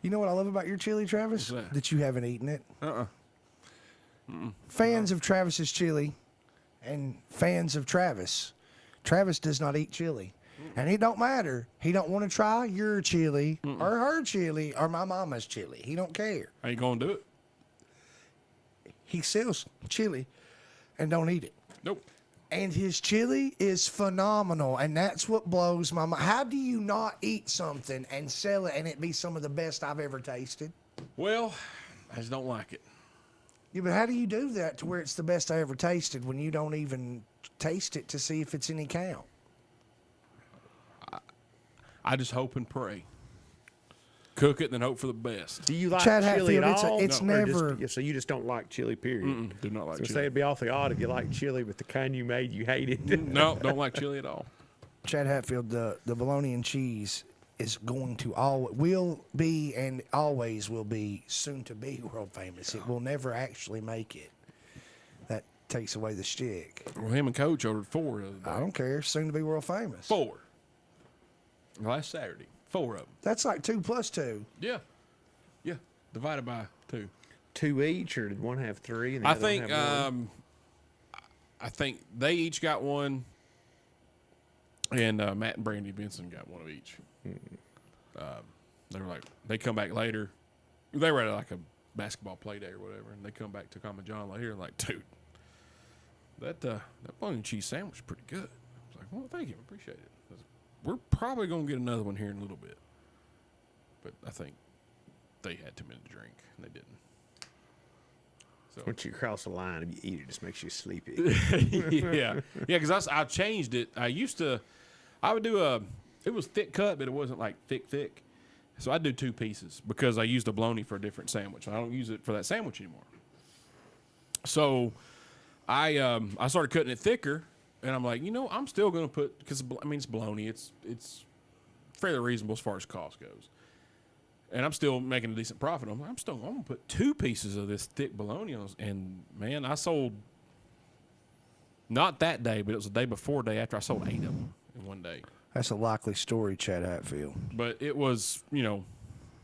You know what I love about your chili, Travis? What's that? That you haven't eaten it. Uh-uh. Fans of Travis's chili and fans of Travis. Travis does not eat chili. And it don't matter. He don't want to try your chili or her chili or my mama's chili. He don't care. How you going to do it? He sells chili and don't eat it. Nope. And his chili is phenomenal, and that's what blows my mind. How do you not eat something and sell it and it be some of the best I've ever tasted? Well, I just don't like it. Yeah, but how do you do that to where it's the best I ever tasted when you don't even taste it to see if it's any count? I just hope and pray. Cook it and then hope for the best. Do you like Chad chili Hatfield, at all? it's Or just- never- yeah, so you just don't like chili, period. Do not like I was gonna say chili. it'd be awfully odd if you like chili, but the kind you made, you hated. No, don't like chili at all. Chad Hatfield, the bologna and cheese is going to will be and always will be soon to be world famous. It will never actually make it. That takes away the stick. Well, him and Coach ordered 4 the other I day. don't care. Soon to be world famous. 4. Last Saturday. 4 of them. That's like 2 plus 2. Yeah. Yeah. Divided by 2. 2 each, or did one have 3? And the I other one think have one? I think they each got one, and Matt and Brandy Benson got one of each. They were like, they come back later. They were at like a basketball play day or whatever, and they come back to Common John later and like, dude, that bologna and cheese sandwich is pretty good. I was like, well, thank you, I appreciate it. I was like, we're probably gonna get another one here in a little bit, but I think they had too many to drink and they didn't. So Once you cross the line, if you eat it, just makes you sleepy. yeah, because I changed it. I would do it was thick cut, but it wasn't like thick. So I do 2 pieces because I used a bologna for a different sandwich. I don't use it for that sandwich anymore. So I started cutting it thicker, and I'm like, I'm still gonna put, because it's bologna. It's fairly reasonable as far as cost goes, and I'm still making a decent profit. I'm gonna put 2 pieces of this thick bologna on, and man, I sold. Not that day, but it was the day before, day after. I sold 8 of them in one day. That's a likely story, Chad Hatfield. But it was,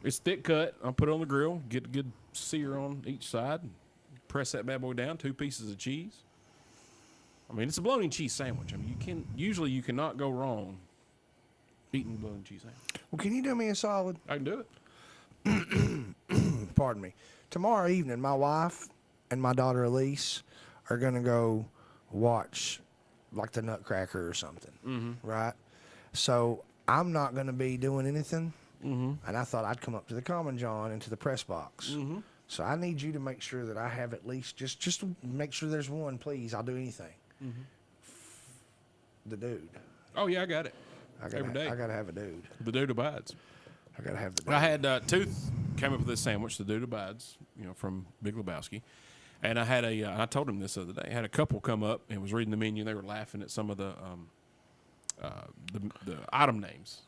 it's thick cut. I'll put it on the grill, get a good sear on each side, press that bad boy down, 2 pieces of cheese. I mean, it's a bologna and cheese sandwich. I mean, you cannot go wrong eating a bologna and cheese sandwich. Well, can you do me a solid? I can do it. Pardon me. Tomorrow evening, my wife and my daughter Elise are going to go watch like the Nutcracker or something, right? So I'm not going to be doing anything, and I thought I'd come up to the Common John into the press box. So I need you to make sure that I have at least just make sure there's one, please. I'll do anything. The dude. Oh, yeah, I got it. Every day. I gotta have a dude. The dude abides. I gotta have the dude. I had Tooth came up with this sandwich, the dude abides, from Big Lebowski. And I had I told him this the other day. I had a couple come up and was reading the menu. They were laughing at some of the item names,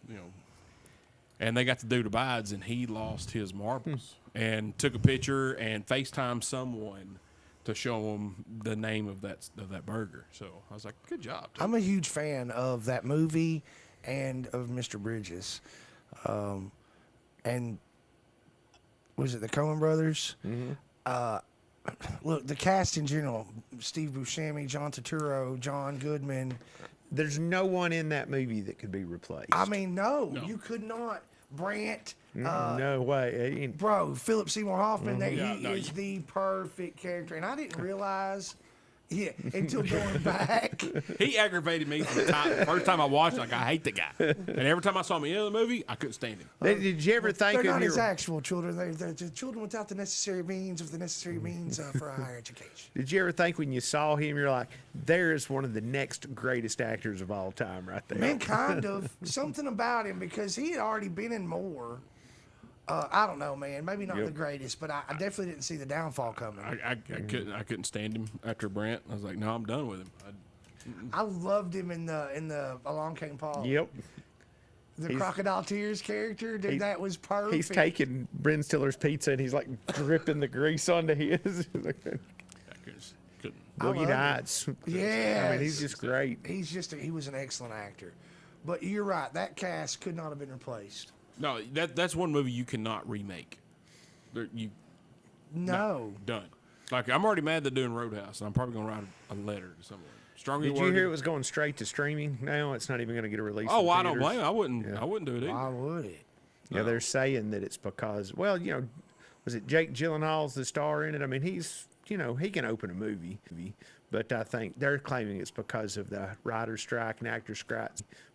and they got the dude abides, and he lost his marbles and took a picture and FaceTimed someone to show him the name of that burger. So I was like, good job, Tooth. I'm a huge fan of that movie and of Mr. Bridges. And was it the Coen brothers? Look, the cast in general, Steve Buscemi, John Turturro, John Goodman. There's no one in that movie that could be replaced. I mean, no. You could not. Brant, no way. bro, Philip Seymour Hoffman, he no, is the perfect character. And I didn't realize, until going back. He aggravated me from the first time I watched it. Like, I hate the guy. And every time I saw him in the other movie, I couldn't stand him. Did you ever think They're of not his your, actual children. They're children without the necessary means for a higher education. Did you ever think when you saw him, you're like, there's one of the next greatest actors of all time right there? Man, kind of. Something about him, because he had already been in more. I don't know, man. Maybe not the greatest, but I definitely didn't see the downfall coming. I couldn't stand him after Brant. I was like, no, I'm done with him. I loved him in the Along Came Paul. Yep. The Crocodile Tears character, dude, that was perfect. He's taking Ben Stiller's pizza and he's like dripping the grease onto his. Couldn't. Boogie love Nights. Yeah, I mean, he's just great. He was an excellent actor. But you're right, that cast could not have been replaced. No, that's one movie you cannot remake. No. Done. Like, I'm already mad they're doing Roadhouse, and I'm probably gonna write a letter to someone. Strongly Did you worded. hear it was going straight to streaming now? It's not even going to get a release. Oh, in well, I don't theaters. blame him. I wouldn't do it either. Why would it? Yeah, they're saying that it's because, well, was it Jake Gyllenhaal's the star in it? I mean, he's, he can open a movie, but I think they're claiming it's because of the writer's strike and actor's strike.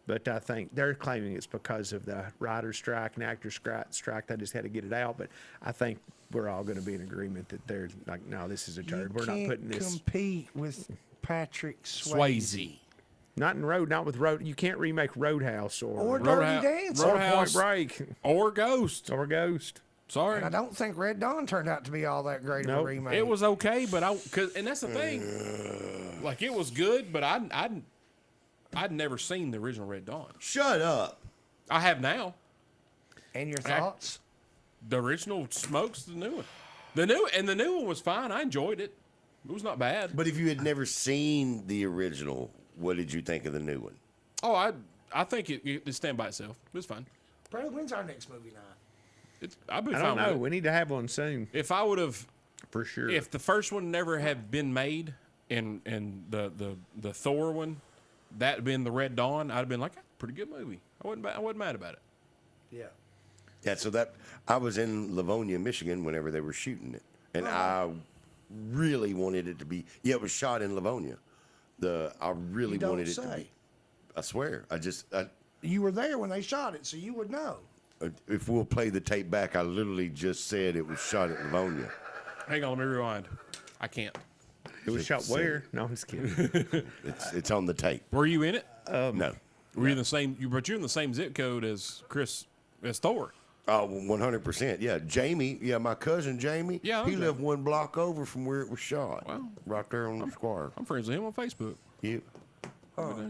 But I think they're claiming it's because of the writer's strike and actor's strike. They just had to get it out. But I think we're all going to be in agreement that they're like, no, this is a turd. We're not putting this. Compete with Patrick Swayze. Swayze. Not with Road. You can't remake Roadhouse or Dirty Roadhouse- Dancing. Point Roadhouse Break or Ghost. or Ghost. Sorry. And I don't think Red Dawn turned out to be all that great of a Nope. remake. It was okay, but and that's the thing. Like, it was good, but I'd never seen the original Red Dawn. Shut up. I have now. And your thoughts? The original smokes the new one. The new one was fine. I enjoyed it. It was not bad. But if you had never seen the original, what did you think of the new one? Oh, I think it stand by itself. It was fine. Brad, when's our next movie night? I'd be I fine don't know. with We need to have one soon it. If I would have, for sure. if the first one never had been made, and the Thor one, that been the Red Dawn, I'd have been like, pretty good movie. I wasn't mad about it. Yeah. Yeah, so I was in Livonia, Michigan whenever they were shooting it. And I really wanted it to be, it was shot in Livonia. I really You don't wanted it to say. be. I swear. You were there when they shot it, so you would know. If we'll play the tape back, I literally just said it was shot at Livonia. Hang on, let me rewind. I can't. it was shot where? No, I'm just kidding. It's on the tape. Were you in it? No. Were you in the same? But you're in the same zip code as Thor. Oh, 100%. Yeah, Jamie. Yeah, my cousin Jamie. Yeah, he okay. lived one block over from where it was shot. Wow. Right there on the square. I'm friends with him on Facebook. Yeah.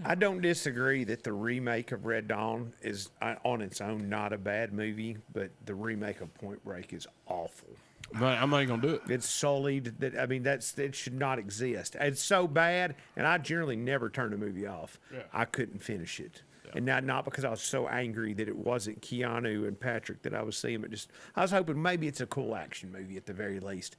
I don't disagree that the remake of Red Dawn is on its own not a bad movie, but the remake of Point Break is awful. But I'm not even gonna do it. It's sullied. It should not exist. It's so bad, and I generally never turn a movie off. Yeah. I couldn't finish it, and not because I was so angry that it wasn't Keanu and Patrick that I was seeing, but just I was hoping maybe it's a cool action movie at the very least.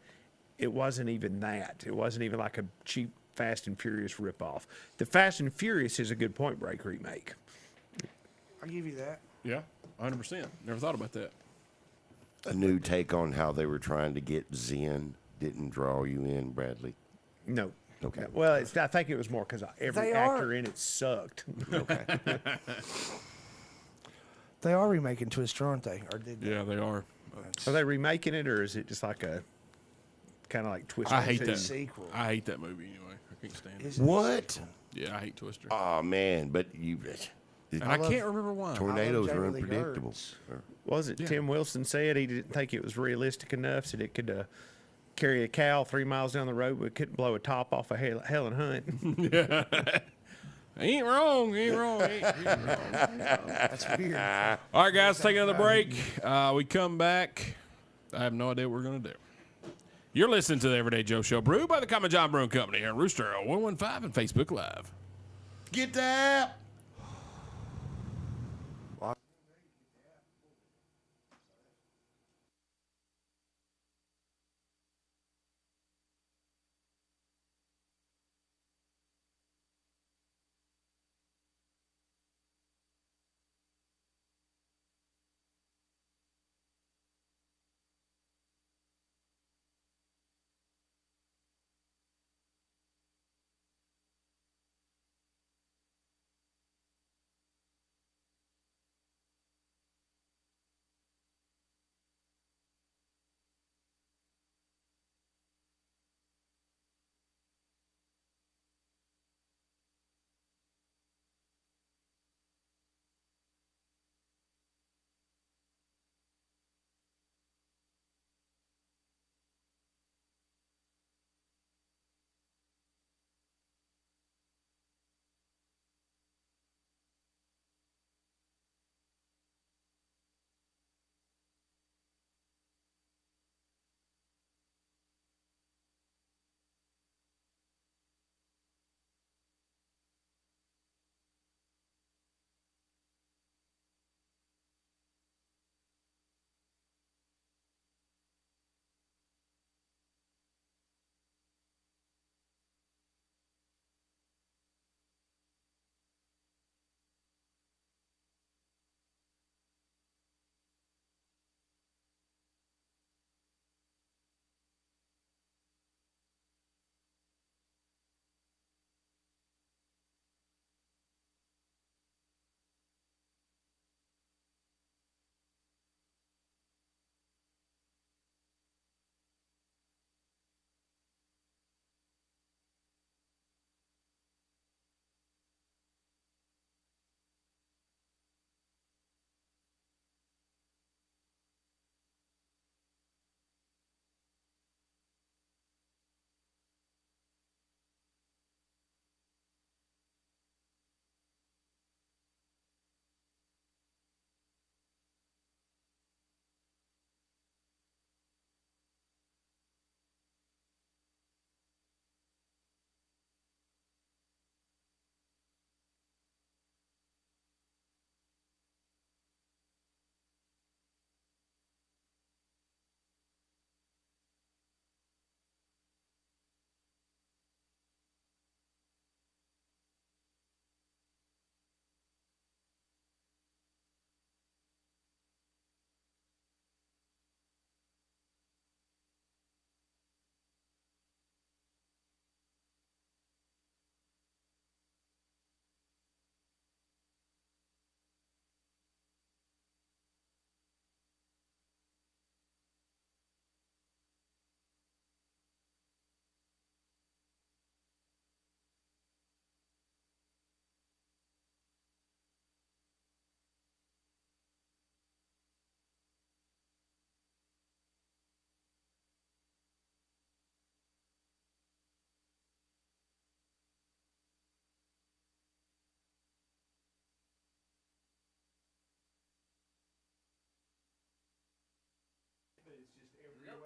It wasn't even that. It wasn't even like a cheap Fast and Furious ripoff. The Fast and Furious is a good Point Break remake. I'll give you that. Yeah, 100%. Never thought about that. A new take on how they were trying to get Zen didn't draw you in, Bradley. No. Okay. Well, I think it was more because every They actor are- in it sucked. Okay. They are remaking Twister, aren't they? Or did they? Yeah, they are. Are they remaking it, or is it just like a kind of like Twister? I hate a that. sequel. I hate that movie anyway. I can't stand it. Is it? What? Yeah, I hate Twister. Oh man, but and I love- can't remember why. tornadoes Jamie are Lee unpredictable. Curtis. Was it Yeah. Tim Wilson said he didn't think it was realistic enough, said it could carry a cow 3 miles down the road, but couldn't blow a top off of Helen Hunt. Ain't wrong. Ain't wrong. Ain't wrong. That's weird. All right, guys, take another break. We come back. I have no idea what we're going to do. You're listening to the Everyday Joe Show, brewed by the Common John Brewing Company here on Rooster 115 and Facebook Live. Get that.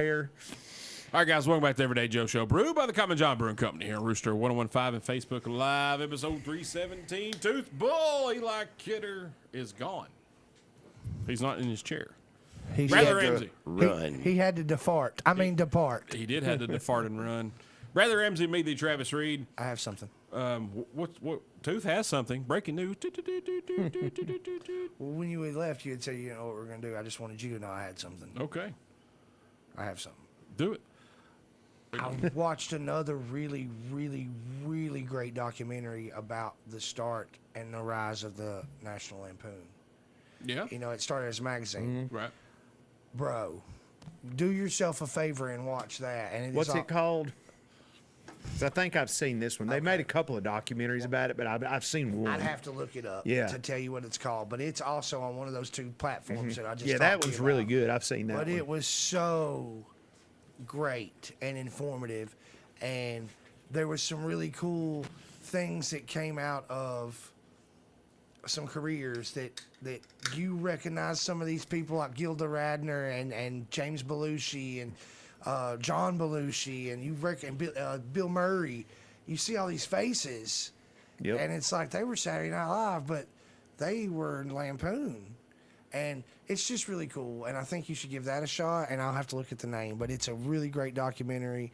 Hair. All right, guys, welcome back to the Everyday Joe Show, brewed by the Common John Brewing Company here on Rooster 1015 and Facebook Live, episode 317. Tooth Bull, Eli Kidder is gone. He's not in his chair. He Brother said- Ramsey. Run. He had to depart. Depart. He did have to depart and run. Brother Ramsey, me, the Travis Reed. I have something. What Tooth has something. Breaking news. Well, when you had left, you had said, you know what we're going to do. I just wanted you to know I had something. Okay, I have something. do it. I watched another really, really, really great documentary about the start and the rise of the National Lampoon. Yeah, You know, it started as a magazine. right. Bro, do yourself a favor and watch that. And What's it called? 'Cause I think I've seen this one. They made a couple of documentaries about it, but I've seen one. I'd have to look it up Yeah. to tell you what it's called. But it's also on one of those two platforms that I just Yeah, talked that to was you really about. good. I've seen that But one. it was so great and informative, and there was some really cool things that came out of some careers that you recognize some of these people like Gilda Radner and James Belushi and John Belushi, and you reckon Bill Murray. You see all these faces, Yep. and it's like they were Saturday Night Live, but they were in Lampoon. And it's just really cool, and I think you should give that a shot. And I'll have to look at the name, but it's a really great documentary,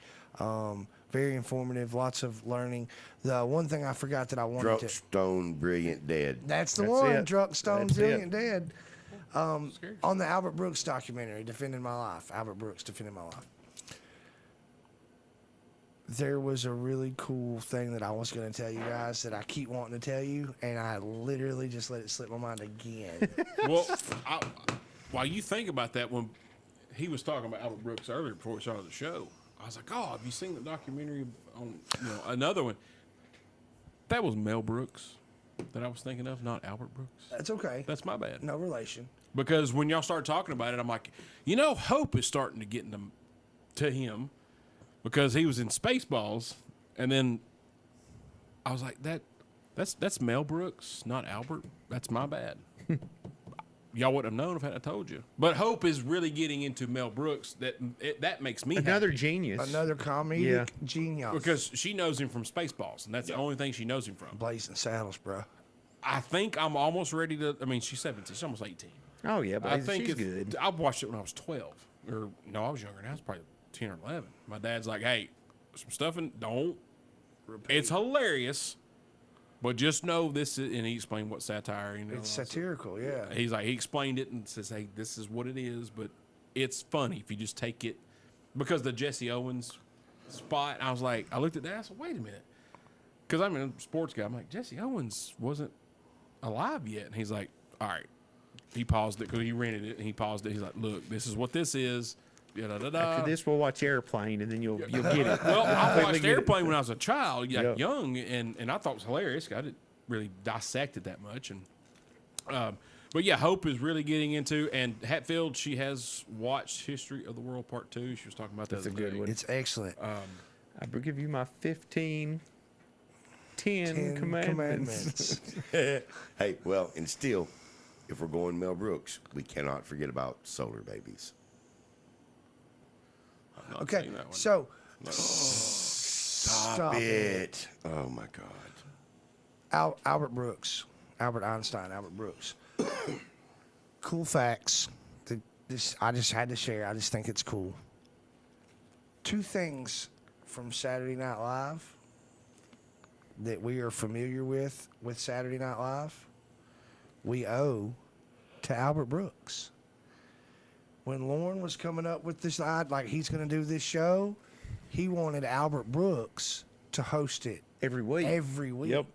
very informative, lots of learning. The one thing I forgot that I wanted Drunk, to stone, brilliant, dead. that's the That's one, it. Drunk, Stone, That's it. Brilliant, Dead. On the Albert Brooks documentary, Defending My Life. Albert Brooks, Defending My Life. There was a really cool thing that I was going to tell you guys that I keep wanting to tell you, and I literally just let it slip my mind again. Well, while you think about that, when he was talking about Albert Brooks earlier before we started the show, I was like, "Oh, have you seen the documentary on another one?" That was Mel Brooks that I was thinking of, not Albert Brooks. That's okay. That's my bad. No relation. Because when y'all started talking about it, I'm like, hope is starting to get to him because he was in Spaceballs, and then I was like, that's Mel Brooks, not Albert. That's my bad. Y'all wouldn't have known if I had told you. But Hope is really getting into Mel Brooks. That makes me Another happy. genius. Another comedic Yeah. genius. Because she knows him from Spaceballs, and that's the only thing she knows him from. Blazing Saddles, bro. I think I'm almost ready to. I mean, she's 17. She's almost 18. Oh yeah, but I think she's it's good. I watched it when I was 12, or no, I was younger. Now I was probably 10 or 11. My dad's like, "Hey, some stuff and don't." It's hilarious, but just know this is, and he explained what satire. It's satirical, yeah. He's like, he explained it and says, "Hey, this is what it is," but it's funny if you just take it because the Jesse Owens spot. I was like, I looked at that. I said, "Wait a minute," because I'm a sports guy. I'm like, Jesse Owens wasn't alive yet, and he's like, "All right." He paused it because he rented it, and he paused it. He's like, "Look, this is what this is." Da-da-da-da. After this, we'll watch Airplane, and then you'll get it. Well, I Completely watched get it. Airplane when I was a child, like Yeah. young, and I thought it was hilarious. I didn't really dissect it that much, and but yeah, Hope is really getting into. And Hatfield, she has watched History of the World Part 2. She was talking about that. That's a the other good day. one. It's excellent. I will give you my 10 Ten commandments. Hey, well, and still, if we're going Mel Brooks, we cannot forget about Solar Babies. I've not Okay, seen that one. so Stop it. Oh, my God. Albert Brooks, Albert Einstein, Albert Brooks. Cool facts. I just had to share. I just think it's cool. Two things from Saturday Night Live that we are familiar with Saturday Night Live, we owe to Albert Brooks. When Lorne was coming up with this idea, like he's going to do this show, he wanted Albert Brooks to host it Every week. every week. Yep.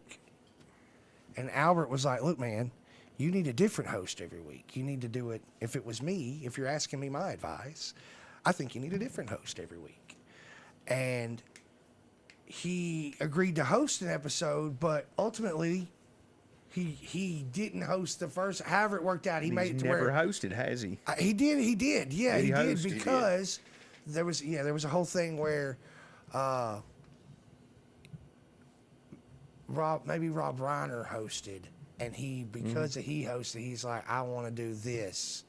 And Albert was like, "Look, man, you need a different host every week. You need to do it. If it was me, if you're asking me my advice, I think you need a different host every week." And he agreed to host an episode, but ultimately he didn't host the first. However it worked out, he made it He's to never where hosted, has he? he did. Yeah, Did he he did host? He did. because there was a whole thing where Rob Reiner hosted, and because he hosted, he's like, "I want to do this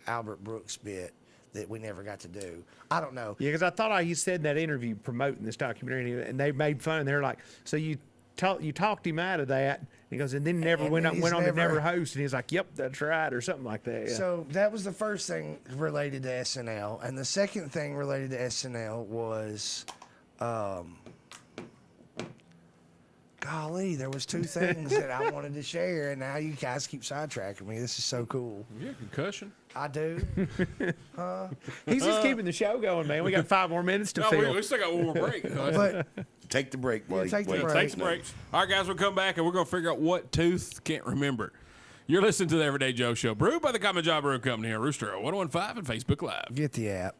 Albert Brooks bit that we never got to do. I don't know. Yeah, because I thought he said in that interview promoting this documentary, and they made fun. And they're like, so you talked him out of that. And he goes, and then And went on he's to never- never host. And he's like, yep, that's right, or something like that. Yeah. So that was the first thing related to SNL, and the second thing related to SNL was, golly, there was two things that I wanted to share, and now you guys keep sidetracking me. This is so cool. Yeah, concussion. I do. He's just keeping the show going, man. We got 5 more minutes to No, fill. we still got one more break. But Take the break, Yeah, Mike. take the Wait, break. Take some breaks. All right, guys, we'll come back and we're going to figure out what tooth can't remember. You're listening to the Everyday Joe Show, brewed by the Common Job Brew Company here, Rooster 1015 and Facebook Live. get the app.